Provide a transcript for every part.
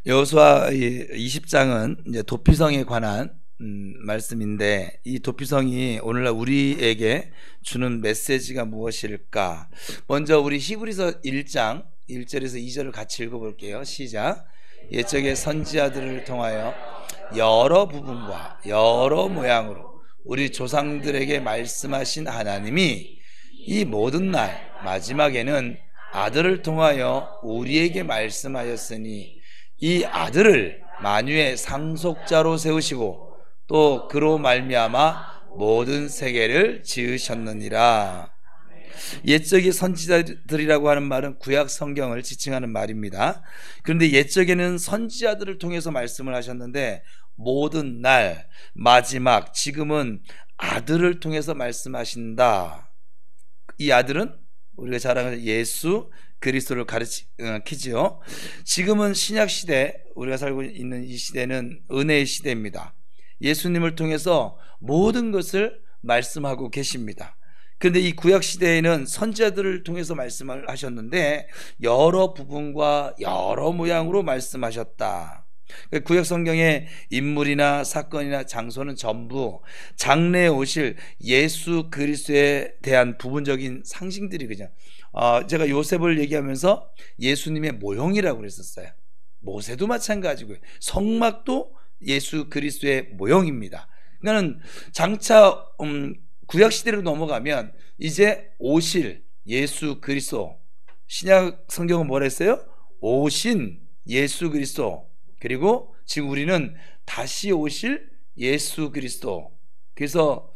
여호수아 20장은 이제 도피성에 관한 말씀인데, 이 도피성이 오늘날 우리에게 주는 메시지가 무엇일까? 먼저 우리 히브리서 1장 1절에서 2절을 같이 읽어볼게요. 시작. 옛적의 선지자들을 통하여 여러 부분과 여러 모양으로 우리 조상들에게 말씀하신 하나님이 이 모든 날 마지막에는 아들을 통하여 우리에게 말씀하였으니, 이 아들을 만유의 상속자로 세우시고 또 그로 말미암아 모든 세계를 지으셨느니라. 옛적의 선지자들이라고 하는 말은 구약 성경을 지칭하는 말입니다. 그런데 옛적에는 선지자들을 통해서 말씀을 하셨는데, 모든 날 마지막 지금은 아들을 통해서 말씀하신다. 이 아들은 우리가 잘 아는 예수 그리스도를 가리키지요. 지금은 신약 시대, 우리가 살고 있는 이 시대는 은혜의 시대입니다. 예수님을 통해서 모든 것을 말씀하고 계십니다. 그런데 이 구약 시대에는 선지자들을 통해서 말씀을 하셨는데 여러 부분과 여러 모양으로 말씀하셨다. 구약 성경의 인물이나 사건이나 장소는 전부 장래에 오실 예수 그리스도에 대한 부분적인 상징들이거든요. 제가 요셉을 얘기하면서 예수님의 모형이라고 그랬었어요. 모세도 마찬가지고요. 성막도 예수 그리스도의 모형입니다. 그러니까 장차 구약 시대로 넘어가면 이제 오실 예수 그리스도, 신약 성경은 뭐라 했어요? 오신 예수 그리스도, 그리고 지금 우리는 다시 오실 예수 그리스도. 그래서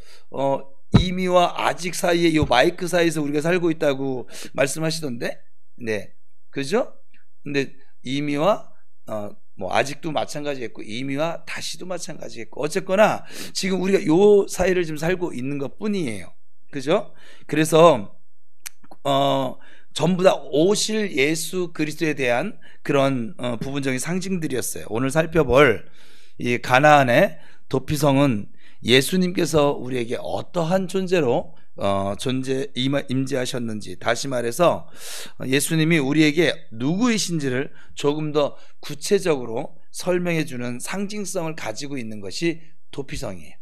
이미와 아직 사이에 이 마이크 사이에서 우리가 살고 있다고 말씀하시던데, 네, 그죠? 근데 이미와 뭐 아직도 마찬가지겠고 이미와 다시도 마찬가지겠고, 어쨌거나 지금 우리가 요 사이를 지금 살고 있는 것 뿐이에요. 그죠? 그래서 전부 다 오실 예수 그리스도에 대한 그런 부분적인 상징들이었어요. 오늘 살펴볼 이 가나안의 도피성은 예수님께서 우리에게 어떠한 존재로 임재하셨는지, 다시 말해서 예수님이 우리에게 누구이신지를 조금 더 구체적으로 설명해 주는 상징성을 가지고 있는 것이 도피성이에요.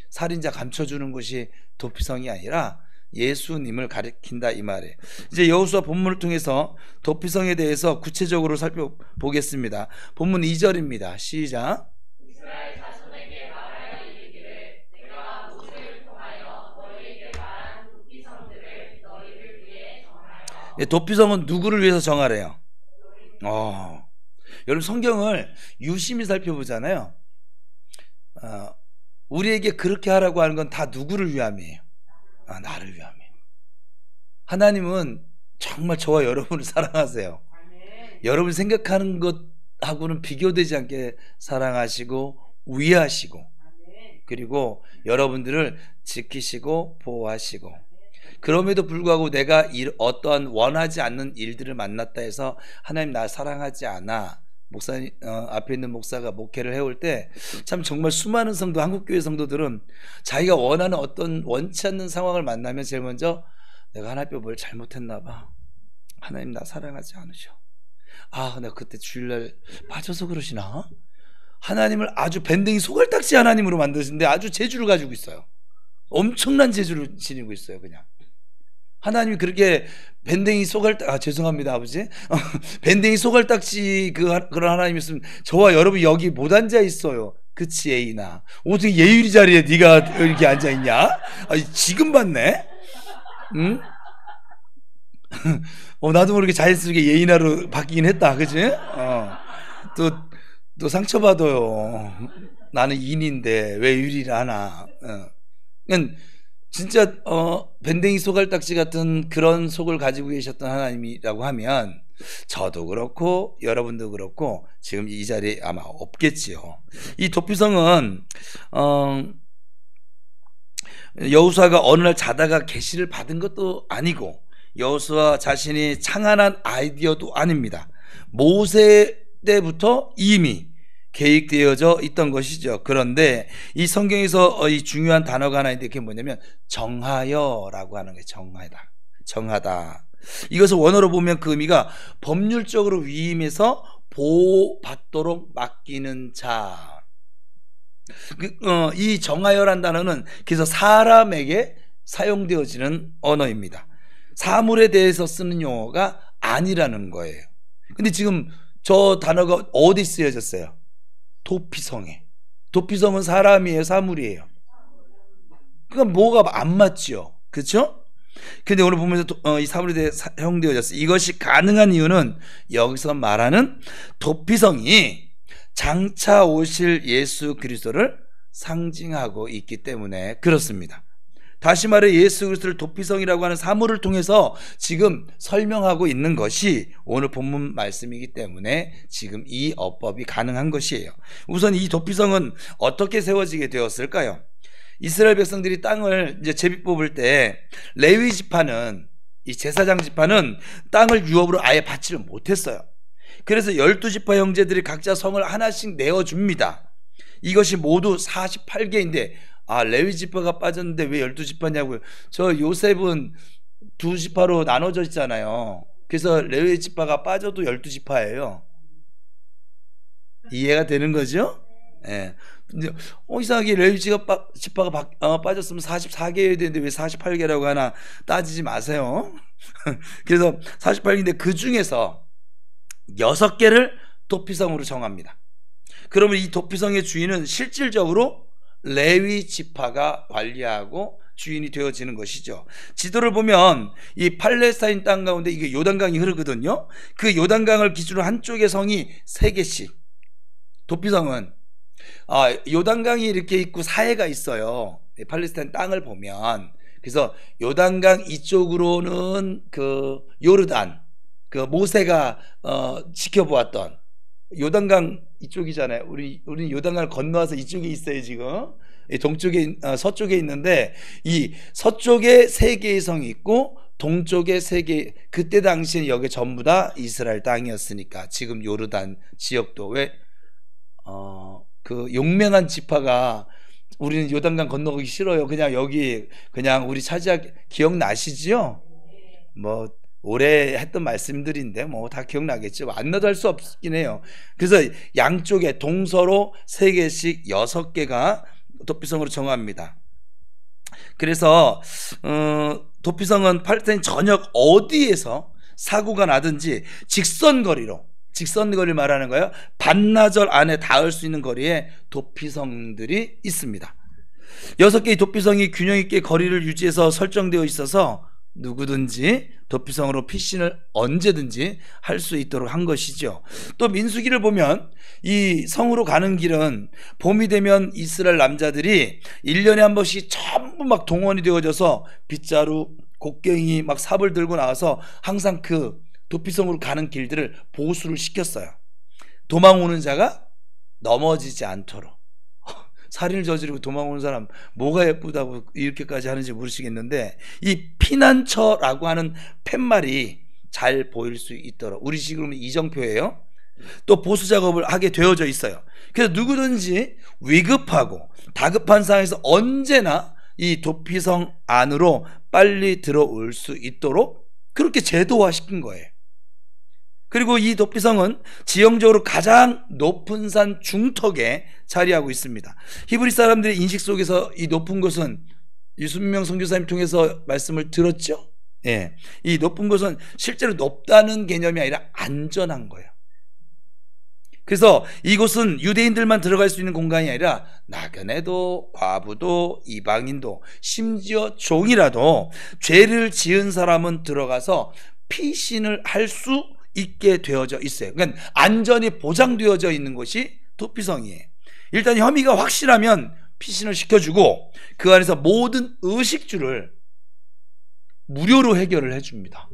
살인자 감춰주는 것이 도피성이 아니라 예수님을 가리킨다, 이 말이에요. 이제 여호수아 본문을 통해서 도피성에 대해서 구체적으로 살펴보겠습니다. 본문 2절입니다. 시작. 이스라엘 자손에게 말하여 이르기를 내가 모세를 통하여 너희에게 말한 도피성들을 너희를 위해 정하여. 도피성은 누구를 위해서 정하래요? 여러분 성경을 유심히 살펴보잖아요. 우리에게 그렇게 하라고 하는 건 다 누구를 위함이에요? 나를 위함이에요. 하나님은 정말 저와 여러분을 사랑하세요. 여러분 생각하는 것하고는 비교되지 않게 사랑하시고 위하시고, 그리고 여러분들을 지키시고 보호하시고, 그럼에도 불구하고 내가 어떠한 원하지 않는 일들을 만났다 해서 하나님 나 사랑하지 않아, 목사님 앞에 있는 목사가 목회를 해올 때 참 정말 수많은 성도, 한국교회 성도들은 자기가 원하는 어떤 원치 않는 상황을 만나면 제일 먼저 내가 하나님 뭘 잘못했나 봐, 하나님 나 사랑하지 않으셔, 내가 그때 주일날 빠져서 그러시나, 하나님을 아주 밴댕이 소갈딱지 하나님으로 만드시는데 아주 재주를 가지고 있어요. 엄청난 재주를 지니고 있어요. 그냥 하나님이 그렇게 밴댕이 죄송합니다 아버지, 밴댕이 소갈딱지 그런 하나님이 있으면 저와 여러분 여기 못 앉아 있어요. 그치 에이나, 어떻게 예율이 자리에 네가 이렇게 앉아 있냐? 지금 봤네. 응? 나도 모르게 자연스럽게 예인아로 바뀌긴 했다, 그치? 또 상처받아요. 나는 인인데 왜 유리를 하나. 그러니까 진짜 밴댕이 소갈딱지 같은 그런 속을 가지고 계셨던 하나님이라고 하면 저도 그렇고 여러분도 그렇고 지금 이 자리에 아마 없겠지요. 이 도피성은 여호수아가 어느 날 자다가 계시를 받은 것도 아니고 여호수아 자신이 창안한 아이디어도 아닙니다. 모세 때부터 이미 계획되어져 있던 것이죠. 그런데 이 성경에서 이 중요한 단어가 하나 있는데 그게 뭐냐면 정하여라고 하는 거예요. 정하다. 이것을 원어로 보면 그 의미가 법률적으로 위임해서 보호받도록 맡기는 자. 이 정하여란 단어는 그래서 사람에게 사용되어지는 언어입니다. 사물에 대해서 쓰는 용어가 아니라는 거예요. 근데 지금 저 단어가 어디 쓰여졌어요? 도피성에. 도피성은 사람이에요, 사물이에요? 그러니까 뭐가 안 맞지요, 그렇죠? 근데 오늘 보면서 이 사물에 대해 사용되어졌어요. 이것이 가능한 이유는 여기서 말하는 도피성이 장차 오실 예수 그리스도를 상징하고 있기 때문에 그렇습니다. 다시 말해 예수 그리스도를 도피성이라고 하는 사물을 통해서 지금 설명하고 있는 것이 오늘 본문 말씀이기 때문에 지금 이 어법이 가능한 것이에요. 우선 이 도피성은 어떻게 세워지게 되었을까요? 이스라엘 백성들이 땅을 이제 제비 뽑을 때 레위 지파는, 이 제사장 지파는 땅을 유업으로 아예 받지를 못했어요. 그래서 12지파 형제들이 각자 성을 하나씩 내어줍니다. 이것이 모두 48개인데 레위 지파가 빠졌는데 왜 12지파냐고요. 저 요셉은 2지파로 나눠져 있잖아요. 그래서 레위 지파가 빠져도 12지파예요. 이해가 되는 거죠? 예. 근데 이상하게 레위 지파가 빠졌으면 44개여야 되는데 왜 48개라고 하나 따지지 마세요. 그래서 48개인데 그 중에서 6개를 도피성으로 정합니다. 그러면 이 도피성의 주인은 실질적으로 레위 지파가 관리하고 주인이 되어지는 것이죠. 지도를 보면 이 팔레스타인 땅 가운데 이게 요단강이 흐르거든요. 그 요단강을 기준으로 한쪽의 성이 3개씩. 도피성은 요단강이 이렇게 있고 사해가 있어요. 팔레스타인 땅을 보면. 그래서 요단강 이쪽으로는 그 요르단, 그 모세가 지켜보았던 요단강 이쪽이잖아요. 우리 요단강을 건너와서 이쪽에 있어요. 지금 동쪽에 서쪽에 있는데 이 서쪽에 3개의 성이 있고 동쪽에 3개. 그때 당시에 여기 전부 다 이스라엘 땅이었으니까 지금 요르단 지역도 왜 그 용맹한 지파가 우리는 요단강 건너가기 싫어요. 그냥 여기 그냥 우리 차지하기 기억나시지요? 뭐 오래 했던 말씀들인데 뭐 다 기억나겠죠. 안 나도 할 수 없긴 해요. 그래서 양쪽에 동서로 3개씩 6개가 도피성으로 정합니다. 그래서 도피성은 팔레스타인 전역 어디에서 사고가 나든지 직선거리를 말하는 거예요. 반나절 안에 닿을 수 있는 거리에 도피성들이 있습니다. 6개의 도피성이 균형 있게 거리를 유지해서 설정되어 있어서 누구든지 도피성으로 피신을 언제든지 할 수 있도록 한 것이죠. 또 민수기를 보면 이 성으로 가는 길은 봄이 되면 이스라엘 남자들이 1년에 한 번씩 전부 막 동원이 되어져서 빗자루, 곡괭이 막 삽을 들고 나와서 항상 그 도피성으로 가는 길들을 보수를 시켰어요. 도망오는 자가 넘어지지 않도록. 살인을 저지르고 도망오는 사람 뭐가 예쁘다고 이렇게까지 하는지 모르시겠는데 이 피난처라고 하는 팻말이 잘 보일 수 있도록 우리 식으로는 이정표예요. 또 보수 작업을 하게 되어져 있어요. 그래서 누구든지 위급하고 다급한 상황에서 언제나 이 도피성 안으로 빨리 들어올 수 있도록 그렇게 제도화시킨 거예요. 그리고 이 도피성은 지형적으로 가장 높은 산 중턱에 자리하고 있습니다. 히브리 사람들의 인식 속에서 이 높은 곳은 유순명 선교사님 통해서 말씀을 들었죠. 예, 이 높은 곳은 실제로 높다는 개념이 아니라 안전한 거예요. 그래서 이곳은 유대인들만 들어갈 수 있는 공간이 아니라 나그네도, 과부도, 이방인도, 심지어 종이라도 죄를 지은 사람은 들어가서 피신을 할 수 있게 되어져 있어요. 그러니까 안전이 보장되어져 있는 것이 도피성이에요. 일단 혐의가 확실하면 피신을 시켜주고 그 안에서 모든 의식주를 무료로 해결을 해줍니다.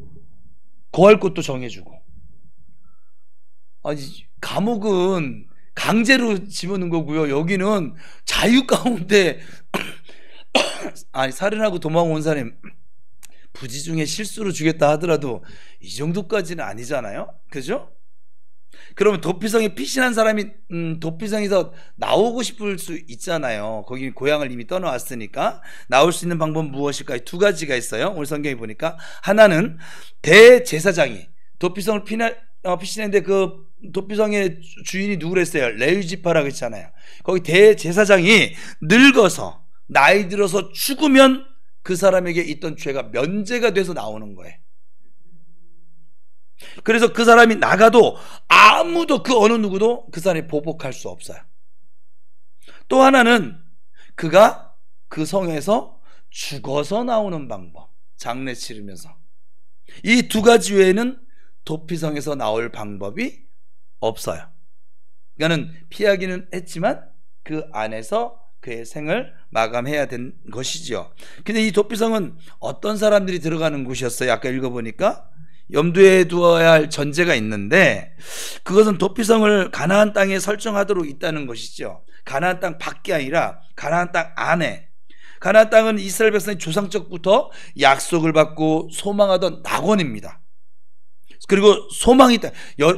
거할 곳도 정해주고. 아니 감옥은 강제로 집어넣는 거고요. 여기는 자유 가운데 아니 살인하고 도망온 사람 부지 중에 실수로 주겠다 하더라도 이 정도까지는 아니잖아요. 그죠? 그러면 도피성에 피신한 사람이 도피성에서 나오고 싶을 수 있잖아요. 거기 고향을 이미 떠나왔으니까. 나올 수 있는 방법은 무엇일까요? 2가지가 있어요. 오늘 성경에 보니까 하나는 대제사장이 도피성을 피신했는데 그 도피성의 주인이 누구랬어요? 레위지파라고 했잖아요. 거기 대제사장이 늙어서 나이 들어서 죽으면 그 사람에게 있던 죄가 면제가 돼서 나오는 거예요. 그래서 그 사람이 나가도 아무도 그 어느 누구도 그 사람이 보복할 수 없어요. 또 하나는 그가 그 성에서 죽어서 나오는 방법, 장례 치르면서. 이 두 가지 외에는 도피성에서 나올 방법이 없어요. 그러니까는 피하기는 했지만 그 안에서 그의 생을 마감해야 된 것이죠. 근데 이 도피성은 어떤 사람들이 들어가는 곳이었어요? 아까 읽어보니까 염두에 두어야 할 전제가 있는데, 그것은 도피성을 가나안 땅에 설정하도록 있다는 것이죠. 가나안 땅 밖이 아니라 가나안 땅 안에. 가나안 땅은 이스라엘 백성이 조상적부터 약속을 받고 소망하던 낙원입니다. 그리고 소망이 있다.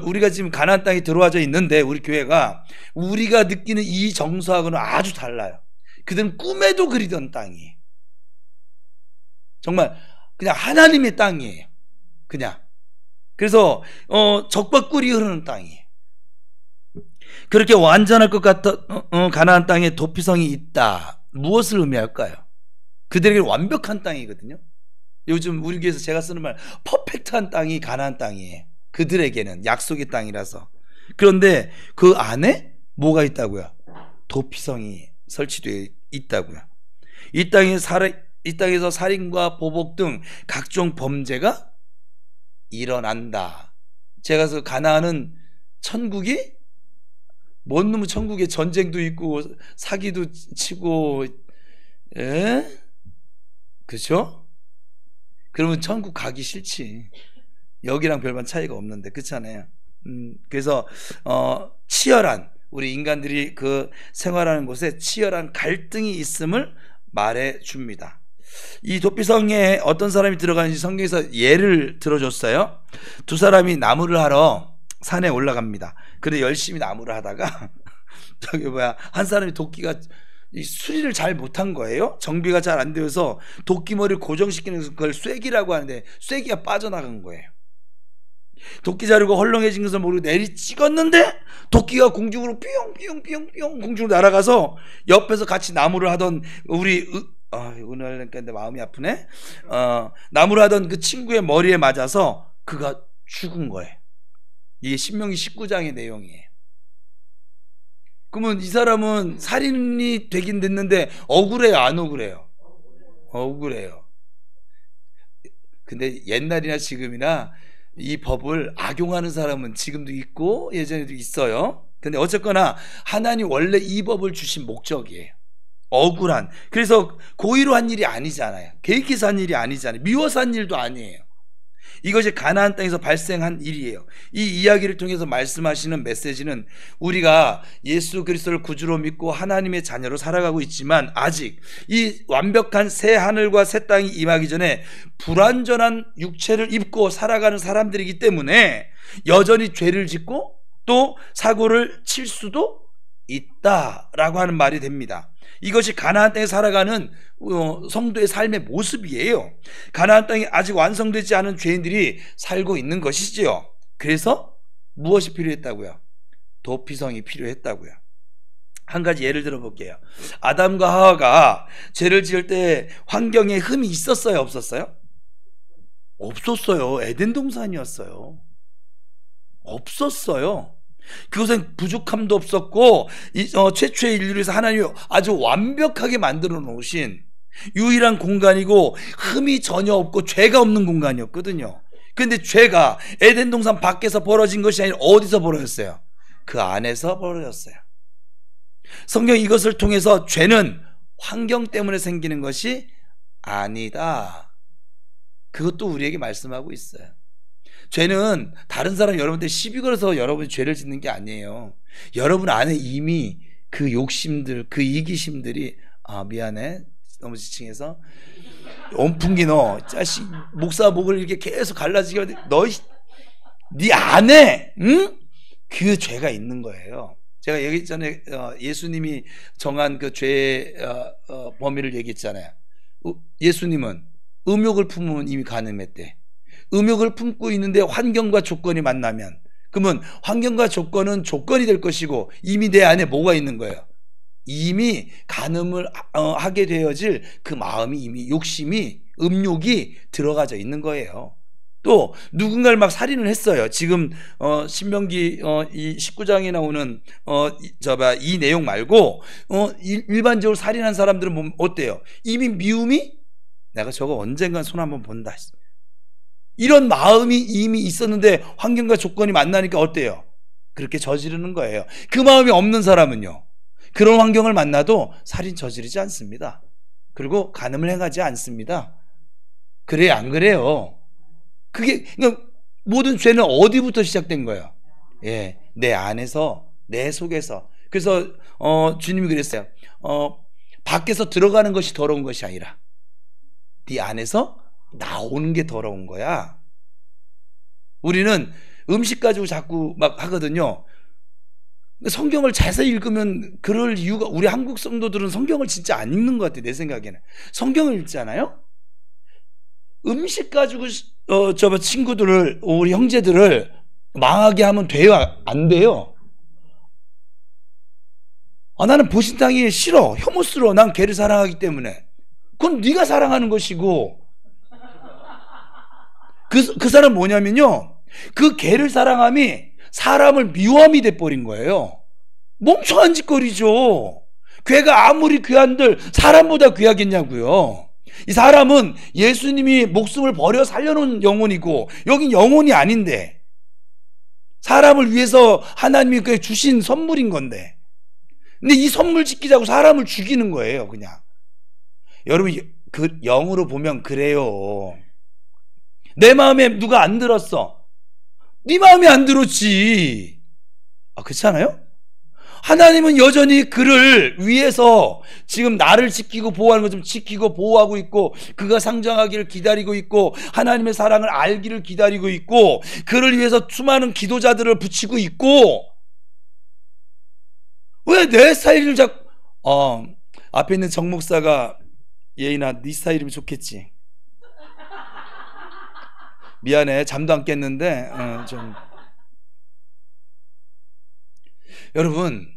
우리가 지금 가나안 땅에 들어와져 있는데 우리 교회가 우리가 느끼는 이 정서하고는 아주 달라요. 그들은 꿈에도 그리던 땅이에요. 정말 그냥 하나님의 땅이에요. 그냥. 그래서 적과 꿀이 흐르는 땅이에요. 그렇게 완전할 것 같던 가나안 땅에 도피성이 있다. 무엇을 의미할까요? 그들에게 완벽한 땅이거든요. 요즘 우리 교회에서 제가 쓰는 말, 퍼펙트한 땅이 가나안 땅이에요. 그들에게는 약속의 땅이라서. 그런데 그 안에 뭐가 있다고요? 도피성이 설치되어 있다고요. 이 땅에서 살인과 보복 등 각종 범죄가 일어난다. 제가 그래서 가나안은 천국이 뭔 놈의 천국에 전쟁도 있고 사기도 치고, 그렇죠? 그러면 천국 가기 싫지. 여기랑 별반 차이가 없는데, 그렇잖아요. 그래서 치열한, 우리 인간들이 그 생활하는 곳에 치열한 갈등이 있음을 말해 줍니다. 이 도피성에 어떤 사람이 들어가는지 성경에서 예를 들어줬어요. 두 사람이 나무를 하러 산에 올라갑니다. 근데 열심히 나무를 하다가 한 사람이 도끼가 수리를 잘 못한 거예요. 정비가 잘 안 되어서 도끼머리를 고정시키는 걸 쐐기라고 하는데 쐐기가 빠져나간 거예요. 도끼 자르고 헐렁해진 것을 모르고 내리 찍었는데 도끼가 공중으로 뿅뿅뿅뿅 공중으로 날아가서 옆에서 같이 나무를 하던 우리 오늘 근데 마음이 아프네. 나무를 하던 그 친구의 머리에 맞아서 그가 죽은 거예요. 이게 신명기 19장의 내용이에요. 그러면 이 사람은 살인이 되긴 됐는데 억울해요, 안 억울해요? 억울해요. 근데 옛날이나 지금이나 이 법을 악용하는 사람은 지금도 있고 예전에도 있어요. 근데 어쨌거나 하나님 원래 이 법을 주신 목적이에요. 억울한. 그래서 고의로 한 일이 아니잖아요. 계획해서 한 일이 아니잖아요. 미워서 한 일도 아니에요. 이것이 가나안 땅에서 발생한 일이에요. 이 이야기를 통해서 말씀하시는 메시지는 우리가 예수 그리스도를 구주로 믿고 하나님의 자녀로 살아가고 있지만 아직 이 완벽한 새 하늘과 새 땅이 임하기 전에 불완전한 육체를 입고 살아가는 사람들이기 때문에 여전히 죄를 짓고 또 사고를 칠 수도 있다라고 하는 말이 됩니다. 이것이 가나안 땅에 살아가는 성도의 삶의 모습이에요. 가나안 땅이 아직 완성되지 않은 죄인들이 살고 있는 것이지요. 그래서 무엇이 필요했다고요? 도피성이 필요했다고요. 한 가지 예를 들어 볼게요. 아담과 하와가 죄를 지을 때 환경에 흠이 있었어요, 없었어요? 없었어요. 에덴 동산이었어요. 없었어요. 그것은 부족함도 없었고 최초의 인류를 위해서 하나님이 아주 완벽하게 만들어 놓으신 유일한 공간이고 흠이 전혀 없고 죄가 없는 공간이었거든요. 그런데 죄가 에덴 동산 밖에서 벌어진 것이 아니라 어디서 벌어졌어요? 그 안에서 벌어졌어요. 성경 이것을 통해서 죄는 환경 때문에 생기는 것이 아니다. 그것도 우리에게 말씀하고 있어요. 죄는 다른 사람 여러분한테 시비 걸어서 여러분이 죄를 짓는 게 아니에요. 여러분 안에 이미 그 욕심들, 그 이기심들이 미안해 너무 지칭해서 온풍기 너 자식 목사 목을 이렇게 계속 갈라지게 하는데 네 안에 그 죄가 있는 거예요. 제가 얘기 전에 예수님이 정한 그 죄의 범위를 얘기했잖아요. 예수님은 음욕을 품으면 이미 가늠했대. 음욕을 품고 있는데 환경과 조건이 만나면 그러면 환경과 조건은 조건이 될 것이고 이미 내 안에 뭐가 있는 거예요? 이미 간음을 하게 되어질 그 마음이 이미 욕심이 음욕이 들어가져 있는 거예요. 또 누군가를 막 살인을 했어요. 지금 신명기 이 19장에 나오는 이 내용 말고 일반적으로 살인한 사람들은 뭐 어때요? 이미 미움이 내가 저거 언젠간 손 한번 본다. 이런 마음이 이미 있었는데 환경과 조건이 만나니까 어때요? 그렇게 저지르는 거예요. 그 마음이 없는 사람은요, 그런 환경을 만나도 살인 저지르지 않습니다. 그리고 간음을 행하지 않습니다. 그래요, 안 그래요? 그러니까 모든 죄는 어디부터 시작된 거예요? 예, 내 안에서, 내 속에서. 그래서 주님이 그랬어요. 밖에서 들어가는 것이 더러운 것이 아니라 네 안에서 나오는 게 더러운 거야. 우리는 음식 가지고 자꾸 막 하거든요. 성경을 자세히 읽으면 그럴 이유가, 우리 한국 성도들은 성경을 진짜 안 읽는 것 같아요. 내 생각에는 성경을 읽잖아요. 음식 가지고 저 친구들을, 우리 형제들을 망하게 하면 돼요, 안 돼요? 나는 보신탕이 싫어, 혐오스러워. 난 걔를 사랑하기 때문에. 그건 네가 사랑하는 것이고, 그 사람 뭐냐면요, 그 걔를 사랑함이 사람을 미워함이 돼버린 거예요. 멍청한 짓거리죠. 걔가 아무리 귀한들 사람보다 귀하겠냐고요. 이 사람은 예수님이 목숨을 버려 살려놓은 영혼이고 여긴 영혼이 아닌데, 사람을 위해서 하나님이 주신 선물인 건데, 근데 이 선물 지키자고 사람을 죽이는 거예요. 그냥 여러분, 그 영으로 보면 그래요. 내 마음에 누가 안 들었어, 네 마음에 안 들었지. 그렇지 않아요? 하나님은 여전히 그를 위해서 지금 나를 지키고 보호하는 것 좀 지키고 보호하고 있고, 그가 상장하기를 기다리고 있고, 하나님의 사랑을 알기를 기다리고 있고, 그를 위해서 수많은 기도자들을 붙이고 있고. 왜 내 스타일을 자꾸 앞에 있는 정 목사가, 예인아 네 스타일이면 좋겠지. 미안해, 잠도 안 깼는데 좀. 여러분,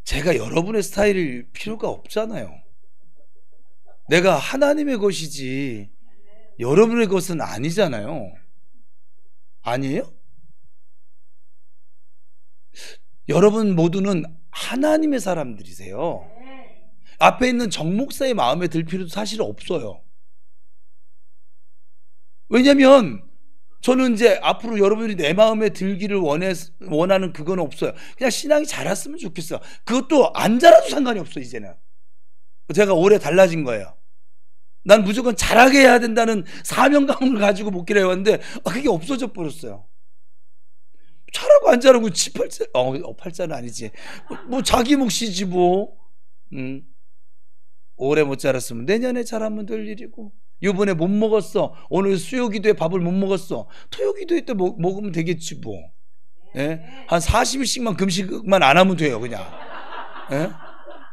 제가 여러분의 스타일일 필요가 없잖아요. 내가 하나님의 것이지 여러분의 것은 아니잖아요. 아니에요? 여러분 모두는 하나님의 사람들이세요. 앞에 있는 정 목사의 마음에 들 필요도 사실 없어요. 왜냐면 저는 이제 앞으로 여러분들이 내 마음에 들기를 원하는 그건 없어요. 그냥 신앙이 자랐으면 좋겠어요. 그것도 안 자라도 상관이 없어요. 이제는 제가 올해 달라진 거예요. 난 무조건 잘하게 해야 된다는 사명감을 가지고 목회를 해왔는데 그게 없어져 버렸어요. 잘하고 안 잘하고 지 팔자, 팔자는 아니지, 뭐 자기 몫이지 뭐. 올해 못 자랐으면 내년에 잘하면 될 일이고, 이번에 못 먹었어, 오늘 수요기도에 밥을 못 먹었어, 토요기도에 때 먹으면 되겠지 뭐. 예? 한 40일씩만 금식만 안 하면 돼요. 그냥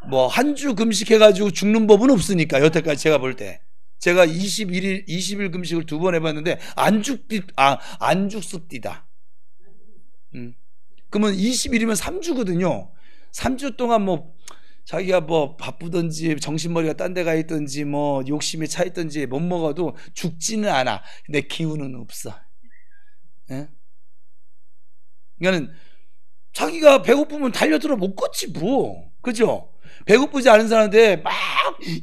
뭐 한 주 금식해가지고 죽는 법은 없으니까. 여태까지 제가 볼 때 제가 20일 금식을 2번 해봤는데 안 죽습디다. 그러면 20일이면 3주거든요 3주 동안 뭐 자기가 뭐 바쁘든지 정신머리가 딴 데 가 있든지 뭐 욕심에 차 있든지 못 먹어도 죽지는 않아. 내 기운은 없어. 예? 그러니까 자기가 배고프면 달려들어 못 걷지 뭐. 그죠? 배고프지 않은 사람한테 막,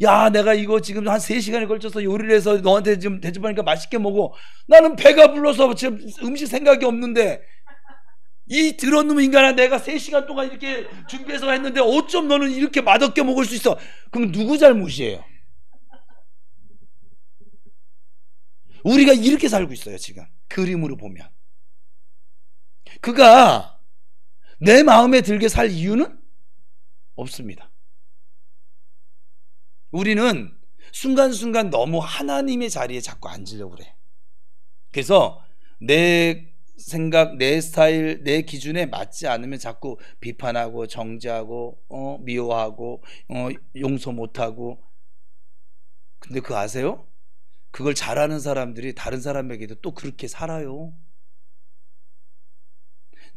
야 내가 이거 지금 한 3시간에 걸쳐서 요리를 해서 너한테 지금 대접하니까 맛있게 먹어. 나는 배가 불러서 지금 음식 생각이 없는데, 이 더러운 놈 인간아, 내가 3시간 동안 이렇게 준비해서 했는데 어쩜 너는 이렇게 맛없게 먹을 수 있어? 그럼 누구 잘못이에요? 우리가 이렇게 살고 있어요. 지금 그림으로 보면 그가 내 마음에 들게 살 이유는 없습니다. 우리는 순간순간 너무 하나님의 자리에 자꾸 앉으려고 그래. 그래서 내 생각, 내 스타일, 내 기준에 맞지 않으면 자꾸 비판하고 정죄하고 미워하고 용서 못하고. 근데 그거 아세요? 그걸 잘하는 사람들이 다른 사람에게도 또 그렇게 살아요.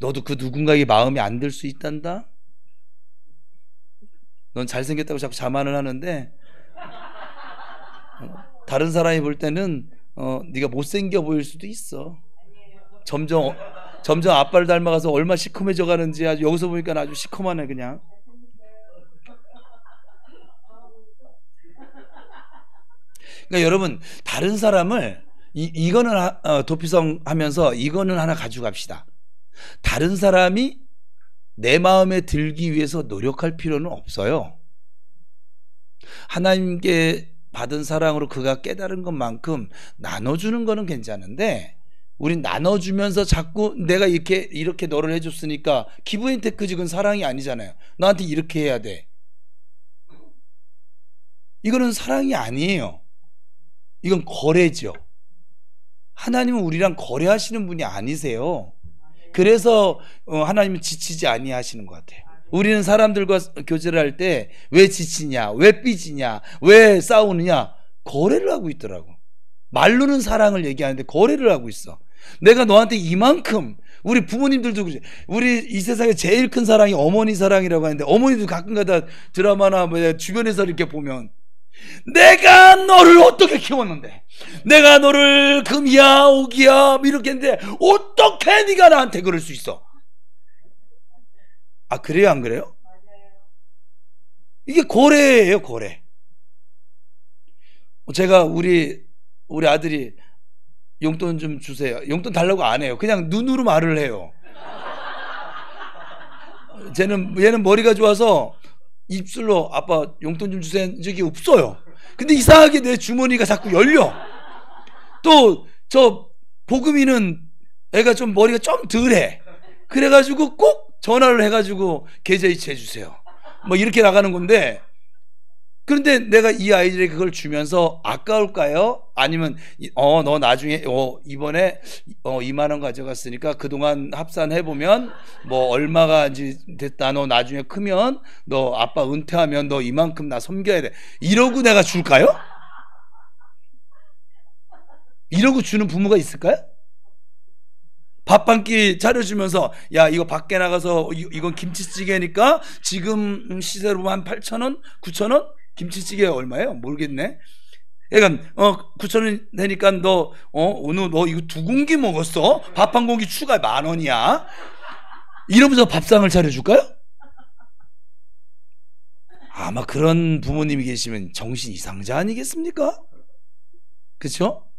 너도 그 누군가에게 마음에 안 들 수 있단다. 넌 잘생겼다고 자꾸 자만을 하는데 다른 사람이 볼 때는 네가 못생겨 보일 수도 있어. 점점 아빠를 닮아가서 얼마나 시커매져 가는지 아주 여기서 보니까 아주 시커하네 그냥. 그러니까 여러분 다른 사람을 이거는 도피성 하면서 이거는 하나 가져갑시다. 다른 사람이 내 마음에 들기 위해서 노력할 필요는 없어요. 하나님께 받은 사랑으로 그가 깨달은 것만큼 나눠주는 거는 괜찮은데 우린 나눠주면서 자꾸 내가 이렇게 너를 해줬으니까 기브앤테크 그건 사랑이 아니잖아요. 너한테 이렇게 해야 돼. 이거는 사랑이 아니에요. 이건 거래죠. 하나님은 우리랑 거래하시는 분이 아니세요. 그래서 하나님은 지치지 아니하시는 것 같아요. 우리는 사람들과 교제를 할 때 왜 지치냐, 왜 삐지냐, 왜 싸우느냐 거래를 하고 있더라고. 말로는 사랑을 얘기하는데 거래를 하고 있어. 내가 너한테 이만큼, 우리 부모님들도 그래. 우리 이 세상에 제일 큰 사랑이 어머니 사랑이라고 하는데 어머니도 가끔가다 드라마나 주변에서 이렇게 보면 내가 너를 어떻게 키웠는데, 내가 너를 금이야 옥이야 이렇게 했는데 어떻게 네가 나한테 그럴 수 있어? 아 그래요 안 그래요? 이게 거래예요 거래. 제가 우리 아들이 용돈 좀 주세요. 용돈 달라고 안 해요. 그냥 눈으로 말을 해요. 얘는 머리가 좋아서 입술로 아빠 용돈 좀 주세요 한 적이 없어요. 근데 이상하게 내 주머니가 자꾸 열려. 또 저 보금이는 애가 좀 머리가 좀 덜해. 그래가지고 꼭 전화를 해가지고 계좌이체 해주세요 뭐 이렇게 나가는 건데, 그런데 내가 이 아이들에게 그걸 주면서 아까울까요? 아니면 너 나중에 이번에 2만 원 가져갔으니까 그동안 합산해보면 뭐 얼마가 이제 됐다, 너 나중에 크면 너 아빠 은퇴하면 너 이만큼 나 섬겨야 돼 이러고 내가 줄까요? 이러고 주는 부모가 있을까요? 밥 한 끼 차려주면서 야 이거 밖에 나가서 이건 김치찌개니까 지금 시세로 한 8,000원? 9,000원? 김치찌개 얼마예요? 모르겠네. 그러니까 9,000원 되니까 너 오늘 너 이거 2공기 먹었어? 밥 한 공기 추가 10,000원이야. 이러면서 밥상을 차려줄까요? 아마 그런 부모님이 계시면 정신 이상자 아니겠습니까? 그렇죠?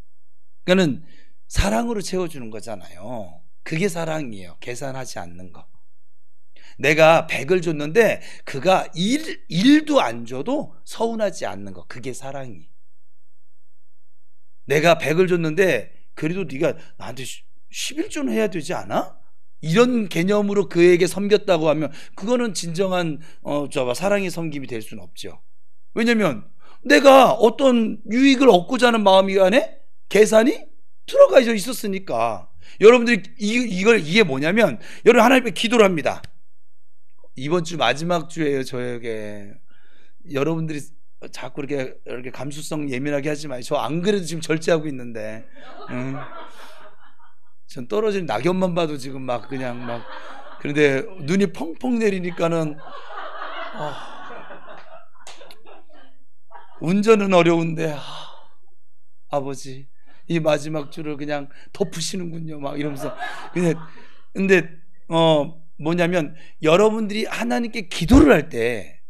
그러니까는 사랑으로 채워주는 거잖아요. 그게 사랑이에요. 계산하지 않는 거. 내가 100을 줬는데 그가 1도 안 줘도 서운하지 않는 거. 그게 사랑이에요. 내가 100을 줬는데 그래도 네가 나한테 11조는 해야 되지 않아? 이런 개념으로 그에게 섬겼다고 하면 그거는 진정한 사랑의 섬김이 될 수는 없죠. 왜냐면 내가 어떤 유익을 얻고자 하는 마음이 안에 계산이 들어가 있었으니까. 여러분들이 이게 뭐냐면, 여러분 하나님 앞에 기도를 합니다. 이번 주 마지막 주예요. 저에게 여러분들이 자꾸 이렇게 감수성 예민하게 하지 마요. 저 안 그래도 지금 절제하고 있는데 전 떨어지는 낙엽만 봐도 지금 막 그냥 막, 그런데 눈이 펑펑 내리니까는 운전은 어려운데 아버지 이 마지막 주를 그냥 덮으시는군요 막 이러면서. 근데 뭐냐면 여러분들이 하나님께 기도를 할 때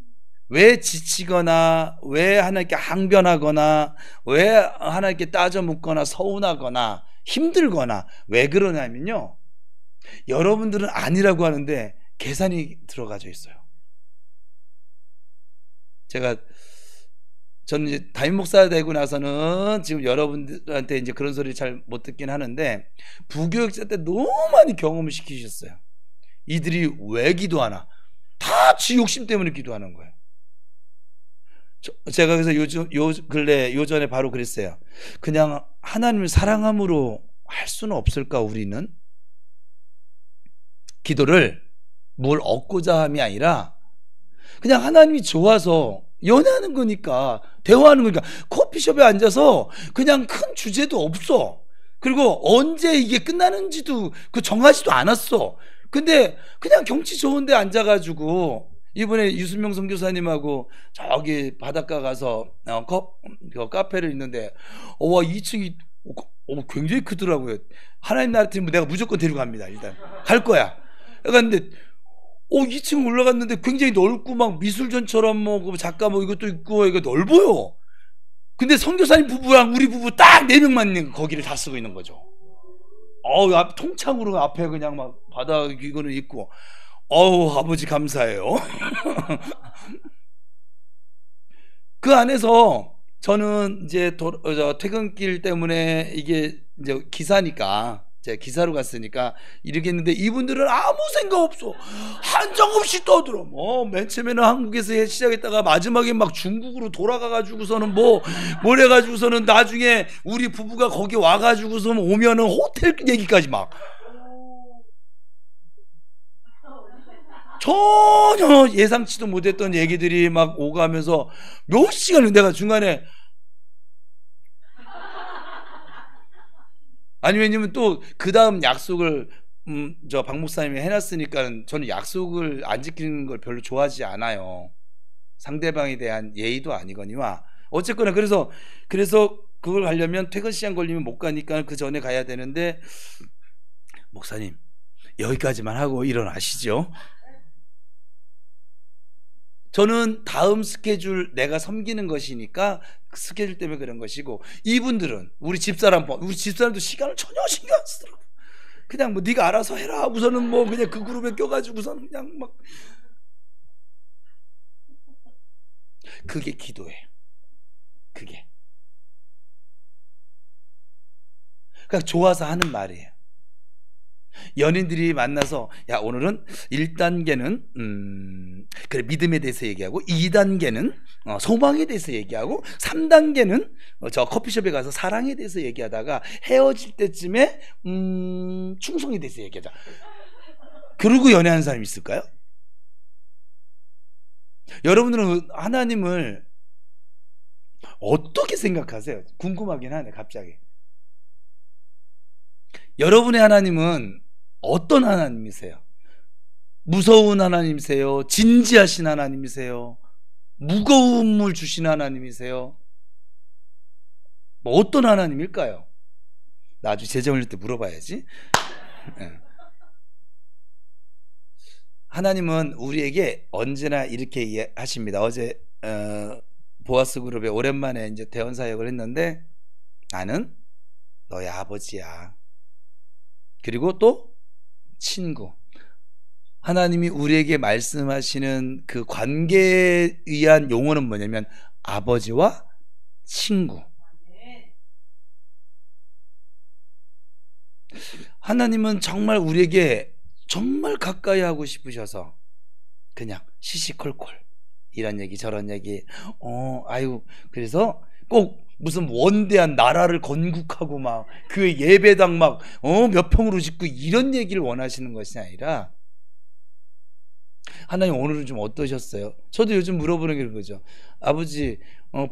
왜 지치거나 왜 하나님께 항변하거나 왜 하나님께 따져 묻거나 서운하거나 힘들거나 왜 그러냐면요, 여러분들은 아니라고 하는데 계산이 들어가져 있어요. 저는 이제 담임 목사 되고 나서는 지금 여러분들한테 이제 그런 소리 잘 못 듣긴 하는데, 부교육자 때 너무 많이 경험을 시키셨어요. 이들이 왜 기도하나? 다 지 욕심 때문에 기도하는 거예요. 제가 그래서 요전에 바로 그랬어요. 그냥 하나님을 사랑함으로 할 수는 없을까? 우리는 기도를 뭘 얻고자 함이 아니라 그냥 하나님이 좋아서 연애하는 거니까, 대화하는 거니까. 커피숍에 앉아서 그냥 큰 주제도 없어. 그리고 언제 이게 끝나는지도 정하지도 않았어. 근데 그냥 경치 좋은데 앉아가지고 이번에 유순명 선교사님하고 저기 바닷가 가서 카페를 있는데 와 2층이 굉장히 크더라고요. 하나님 나라 팀 내가 무조건 데려갑니다. 일단 갈 거야. 근데 2층 올라갔는데 굉장히 넓고 막 미술전처럼 뭐 작가 뭐 이것도 있고 이거 넓어요. 근데 선교사님 부부랑 우리 부부 딱 4명만 있는 거기를 다 쓰고 있는 거죠. 통창으로 앞에 그냥 막 바닥 이거는 있고 아버지 감사해요. 그 안에서 저는 이제 퇴근길 때문에 이게 이제 기사니까 제가 기사로 갔으니까 이렇게 했는데 이분들은 아무 생각 없어. 한정없이 떠들어. 맨 처음에는 한국에서 시작했다가 마지막에 막 중국으로 돌아가가지고서는 뭘 해가지고서는 나중에 우리 부부가 거기 와가지고서 오면은 호텔 얘기까지 막. 전혀 예상치도 못했던 얘기들이 막 오가면서 몇 시간을 내가 중간에 왜냐면 또 그 다음 약속을 저 박 목사님이 해놨으니까 저는 약속을 안 지키는 걸 별로 좋아하지 않아요. 상대방에 대한 예의도 아니거니와 어쨌거나 그래서 그걸 하려면 퇴근 시간 걸리면 못 가니까 그 전에 가야 되는데 목사님 여기까지만 하고 일어나시죠. 저는 다음 스케줄 내가 섬기는 것이니까 그 스케줄 때문에 그런 것이고 이분들은 우리 집사람도 시간을 전혀 신경 안 쓰더라고. 그냥 네가 알아서 해라 하고서는 그냥 그 그룹에 껴가지고서는 그냥 막 그게 기도예요. 그게 그냥 좋아서 하는 말이에요. 연인들이 만나서 야 오늘은 1단계는 그래 믿음에 대해서 얘기하고 2단계는 소망에 대해서 얘기하고 3단계는 저 커피숍에 가서 사랑에 대해서 얘기하다가 헤어질 때쯤에 충성에 대해서 얘기하자. 그러고 연애하는 사람이 있을까요? 여러분들은 하나님을 어떻게 생각하세요? 궁금하긴 하네 갑자기. 여러분의 하나님은 어떤 하나님이세요? 무서운 하나님이세요? 진지하신 하나님이세요? 무거움을 주신 하나님이세요? 어떤 하나님일까요? 나중에 제자 올릴 때 물어봐야지. 하나님은 우리에게 언제나 이렇게 하십니다. 어제 보아스 그룹에 오랜만에 이제 대원 사역을 했는데 나는 너의 아버지야. 그리고 또 친구. 하나님이 우리에게 말씀하시는 그 관계에 의한 용어는 뭐냐면 아버지와 친구. 하나님은 정말 우리에게 정말 가까이 하고 싶으셔서 그냥 시시콜콜 이런 얘기 저런 얘기 그래서 꼭 무슨 원대한 나라를 건국하고 막 교회 예배당 막 몇 평으로 짓고 이런 얘기를 원하시는 것이 아니라 하나님 오늘은 좀 어떠셨어요? 저도 요즘 물어보는 게 그거죠. 아버지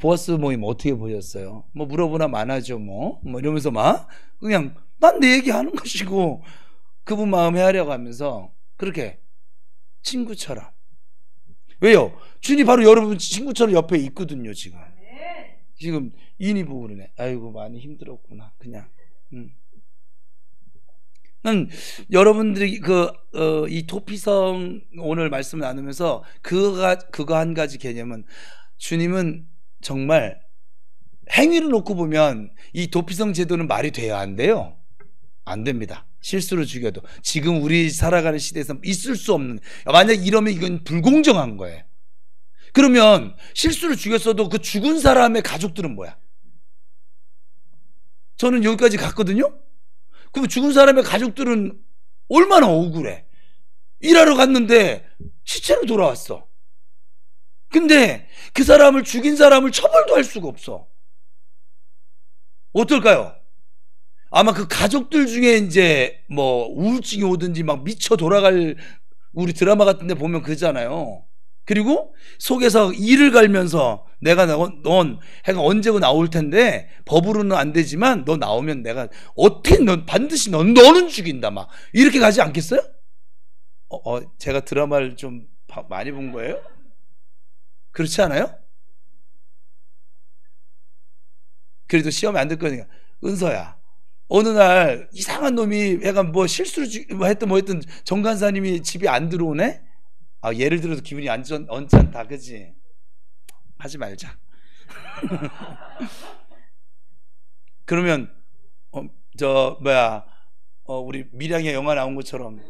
보아스 모임 어떻게 보셨어요? 물어보나 마나죠 이러면서 막 그냥 난 내 얘기하는 것이고 그분 마음 헤아려 가면서 그렇게 친구처럼. 왜요? 주님 바로 여러분 친구처럼 옆에 있거든요. 지금 인이 보고 그러네. 아이고 많이 힘들었구나. 그냥 난 여러분들이 이 도피성 오늘 말씀을 나누면서 그거 한 가지 개념은 주님은 정말 행위를 놓고 보면 이 도피성 제도는 말이 돼요? 안 돼요? 안 됩니다. 실수로 죽여도 지금 우리 살아가는 시대에서 있을 수 없는, 만약 이러면 이건 불공정한 거예요. 그러면 실수로 죽였어도 그 죽은 사람의 가족들은 뭐야? 저는 여기까지 갔거든요. 그럼 죽은 사람의 가족들은 얼마나 억울해. 일하러 갔는데 시체로 돌아왔어. 근데 그 사람을 죽인 사람을 처벌도 할 수가 없어. 어떨까요? 아마 그 가족들 중에 이제 우울증이 오든지 막 미쳐 돌아갈, 우리 드라마 같은 데 보면 그러잖아요. 그리고 속에서 이를 갈면서 내가 넌 해가 언제고 나올 텐데 법으로는 안 되지만 너 나오면 내가 어떻게 넌 반드시 너는 죽인다 막 이렇게 가지 않겠어요? 제가 드라마를 좀 많이 본 거예요? 그렇지 않아요? 그래도 시험에 안 들 거니까. 은서야, 어느 날 이상한 놈이 약간 뭐 실수를 뭐 했든 정 간사님이 집에 안 들어오네? 예를 들어서 기분이 언짢다, 그지? 하지 말자. 그러면 우리 밀양의 영화 나온 것처럼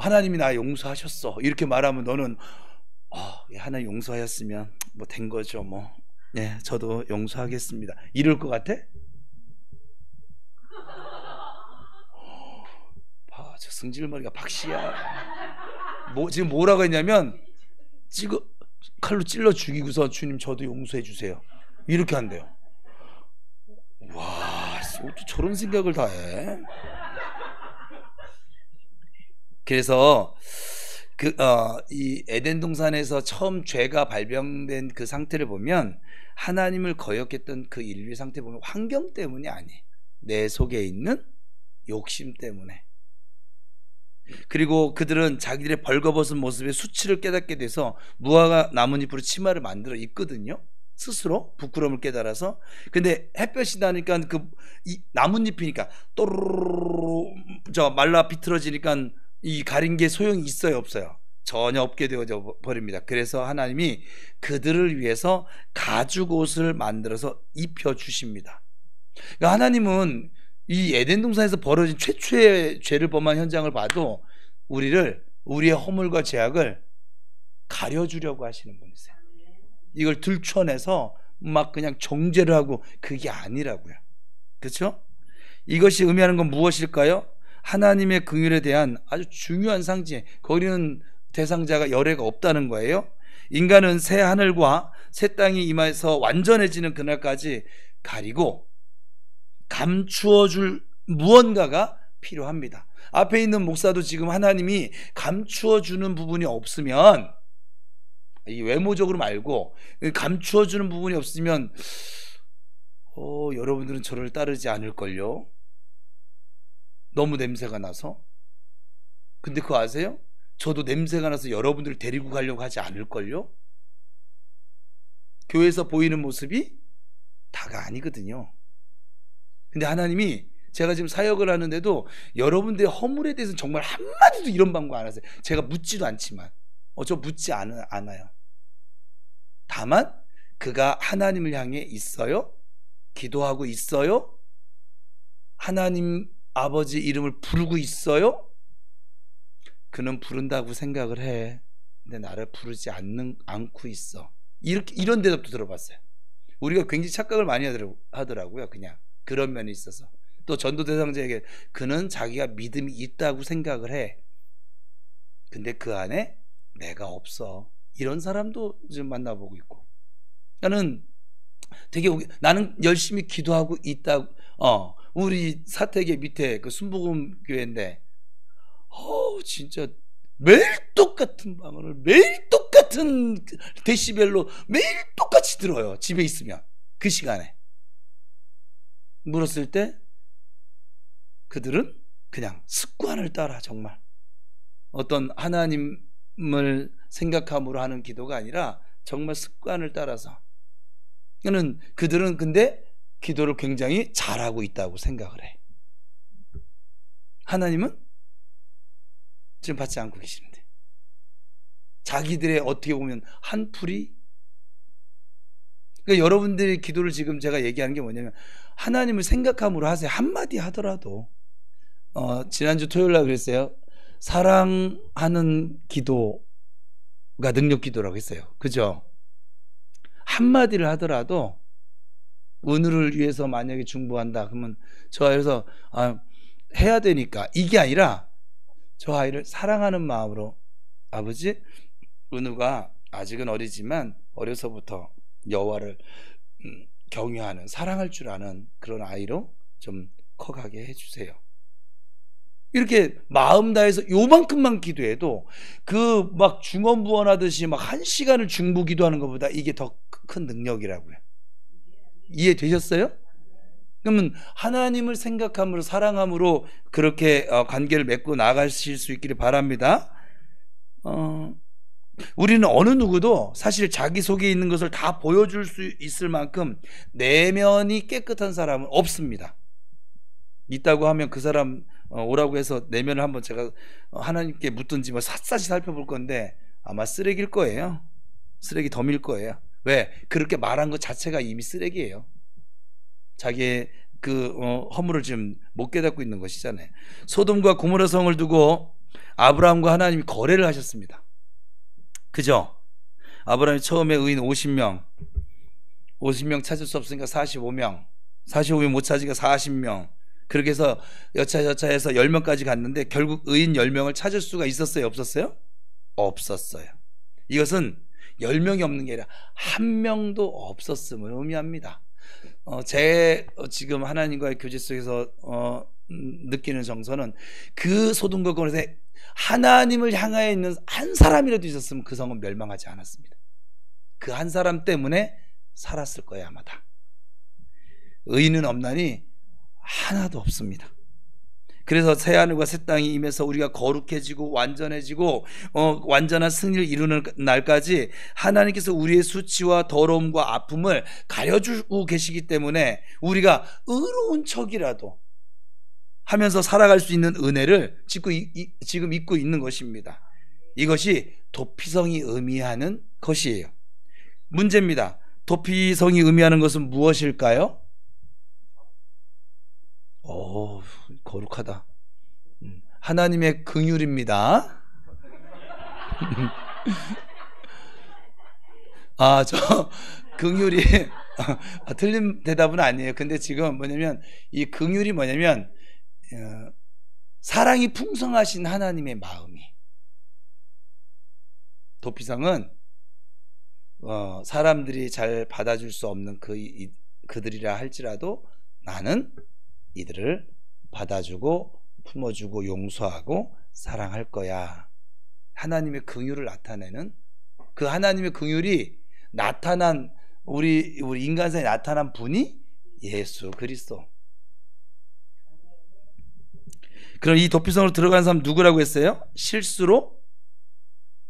하나님이 나 용서하셨어 이렇게 말하면 너는 하나님 용서하였으면 뭐 된 거죠, 뭐. 네, 저도 용서하겠습니다. 이럴 것 같아? 저 승질머리가 박씨야. 지금 뭐라고 했냐면 칼로 찔러 죽이고서 주님 저도 용서해 주세요 이렇게 한대요. 와, 어떻게 저런 생각을 다 해? 그래서 이 에덴 동산에서 처음 죄가 발병된 그 상태를 보면 하나님을 거역했던 그 인류의 상태 보면 환경 때문이 아니에요. 내 속에 있는 욕심 때문에. 그리고 그들은 자기들의 벌거벗은 모습에 수치를 깨닫게 돼서 무화과 나뭇잎으로 치마를 만들어 입거든요. 스스로 부끄러움을 깨달아서. 근데 햇볕이 나니까 이 나뭇잎이니까 또르르르 말라 비틀어지니까 이 가린 게 소용이 있어요, 없어요? 전혀 없게 되어져 버립니다. 그래서 하나님이 그들을 위해서 가죽 옷을 만들어서 입혀 주십니다. 그러니까 하나님은 이 에덴 동산에서 벌어진 최초의 죄를 범한 현장을 봐도 우리의 허물과 죄악을 가려주려고 하시는 분이세요. 이걸 들춰내서 막 그냥 정죄를 하고 그게 아니라고요. 그렇죠? 이것이 의미하는 건 무엇일까요? 하나님의 긍휼에 대한 아주 중요한 상징. 거기는 대상자가 열애가 없다는 거예요. 인간은 새 하늘과 새 땅이 임하여서 완전해지는 그날까지 가리고 감추어 줄 무언가가 필요합니다. 앞에 있는 목사도 지금 하나님이 감추어 주는 부분이 없으면, 이 외모적으로 말고 감추어 주는 부분이 없으면 여러분들은 저를 따르지 않을걸요. 너무 냄새가 나서. 근데 그거 아세요? 저도 냄새가 나서 여러분들을 데리고 가려고 하지 않을걸요. 교회에서 보이는 모습이 다가 아니거든요. 근데 하나님이, 제가 지금 사역을 하는데도 여러분들의 허물에 대해서는 정말 한마디도 이런 방법 안 하세요. 제가 묻지도 않지만. 저 묻지 않아요. 다만 그가 하나님을 향해 있어요? 기도하고 있어요? 하나님 아버지 이름을 부르고 있어요? 그는 부른다고 생각을 해. 근데 나를 부르지 않고 있어. 이런 대답도 들어봤어요. 우리가 굉장히 착각을 많이 하더라고요. 그냥 그런 면이 있어서. 또 전도 대상자에게 그는 자기가 믿음이 있다고 생각을 해. 근데 그 안에 내가 없어. 이런 사람도 지금 만나보고 있고. 나는 열심히 기도하고 있다고. 우리 사택의 밑에 그 순복음 교회인데, 진짜 매일 똑같은 방언을 매일 똑같은 데시벨로 매일 똑같이 들어요. 집에 있으면 그 시간에. 물었을 때 그들은 그냥 습관을 따라, 정말 어떤 하나님을 생각함으로 하는 기도가 아니라 정말 습관을 따라서. 그들은 근데 기도를 굉장히 잘하고 있다고 생각을 해. 하나님은 지금 받지 않고 계시는데, 자기들의 어떻게 보면 한풀이. 그러니까 여러분들의 기도를 지금 제가 얘기하는 게 뭐냐면, 하나님을 생각함으로 하세요. 한마디 하더라도. 지난주 토요일날 그랬어요. 사랑하는 기도가 능력 기도라고 했어요. 그죠? 한마디를 하더라도, 오늘을 위해서 만약에 중보한다 그러면 저 아이에서 해야 되니까, 이게 아니라 저 아이를 사랑하는 마음으로, 아버지, 은우가 아직은 어리지만 어려서부터 여호와를 경외하는, 사랑할 줄 아는 그런 아이로 좀 커가게 해주세요. 이렇게 마음 다해서 요만큼만 기도해도 그 막 중언부언하듯이 막 1시간을 중보 기도하는 것보다 이게 더 큰 능력이라고요. 이해되셨어요? 그러면 하나님을 생각함으로, 사랑함으로 그렇게 관계를 맺고 나가실 수 있기를 바랍니다. 우리는 어느 누구도 사실 자기 속에 있는 것을 다 보여줄 수 있을 만큼 내면이 깨끗한 사람은 없습니다. 있다고 하면 그 사람 오라고 해서 내면을 한번 제가 하나님께 묻든지 뭐 샅샅이 살펴볼 건데 아마 쓰레기일 거예요. 쓰레기 덤일 거예요. 왜? 그렇게 말한 것 자체가 이미 쓰레기예요. 자기의 그 허물을 지금 못 깨닫고 있는 것이잖아요. 소돔과 고모라 성을 두고 아브라함과 하나님이 거래를 하셨습니다. 그죠? 아브라함이 처음에 의인 50명 찾을 수 없으니까 45명 못 찾으니까 40명, 그렇게 해서 여차여차해서 10명까지 갔는데 결국 의인 10명을 찾을 수가 있었어요? 없었어요? 없었어요. 이것은 10명이 없는 게 아니라 한 명도 없었음을 의미합니다. 제 지금 하나님과의 교제 속에서 느끼는 정서는 그 소돔과 고모라에서 하나님을 향하여 있는 한 사람이라도 있었으면 그 성은 멸망하지 않았습니다. 그 한 사람 때문에 살았을 거예요 아마 다. 의인은 없나니 하나도 없습니다. 그래서 새하늘과 새 땅이 임해서 우리가 거룩해지고 완전해지고 완전한 승리를 이루는 날까지 하나님께서 우리의 수치와 더러움과 아픔을 가려주고 계시기 때문에 우리가 의로운 척이라도 하면서 살아갈 수 있는 은혜를 지금 입고 있는 것입니다. 이것이 도피성이 의미하는 것이에요. 문제입니다. 도피성이 의미하는 것은 무엇일까요? 거룩하다. 하나님의 긍휼입니다. 저 긍휼이 틀린 대답은 아니에요. 근데 지금 뭐냐면 이 긍휼이 뭐냐면 사랑이 풍성하신 하나님의 마음이, 도피성은 사람들이 잘 받아줄 수 없는 그들이라 할지라도 나는 이들을 받아주고 품어주고 용서하고 사랑할 거야. 하나님의 긍휼을 나타내는, 그 하나님의 긍휼이 나타난 우리 인간사에 나타난 분이 예수 그리스도. 그럼 이 도피성으로 들어간 사람 누구라고 했어요? 실수로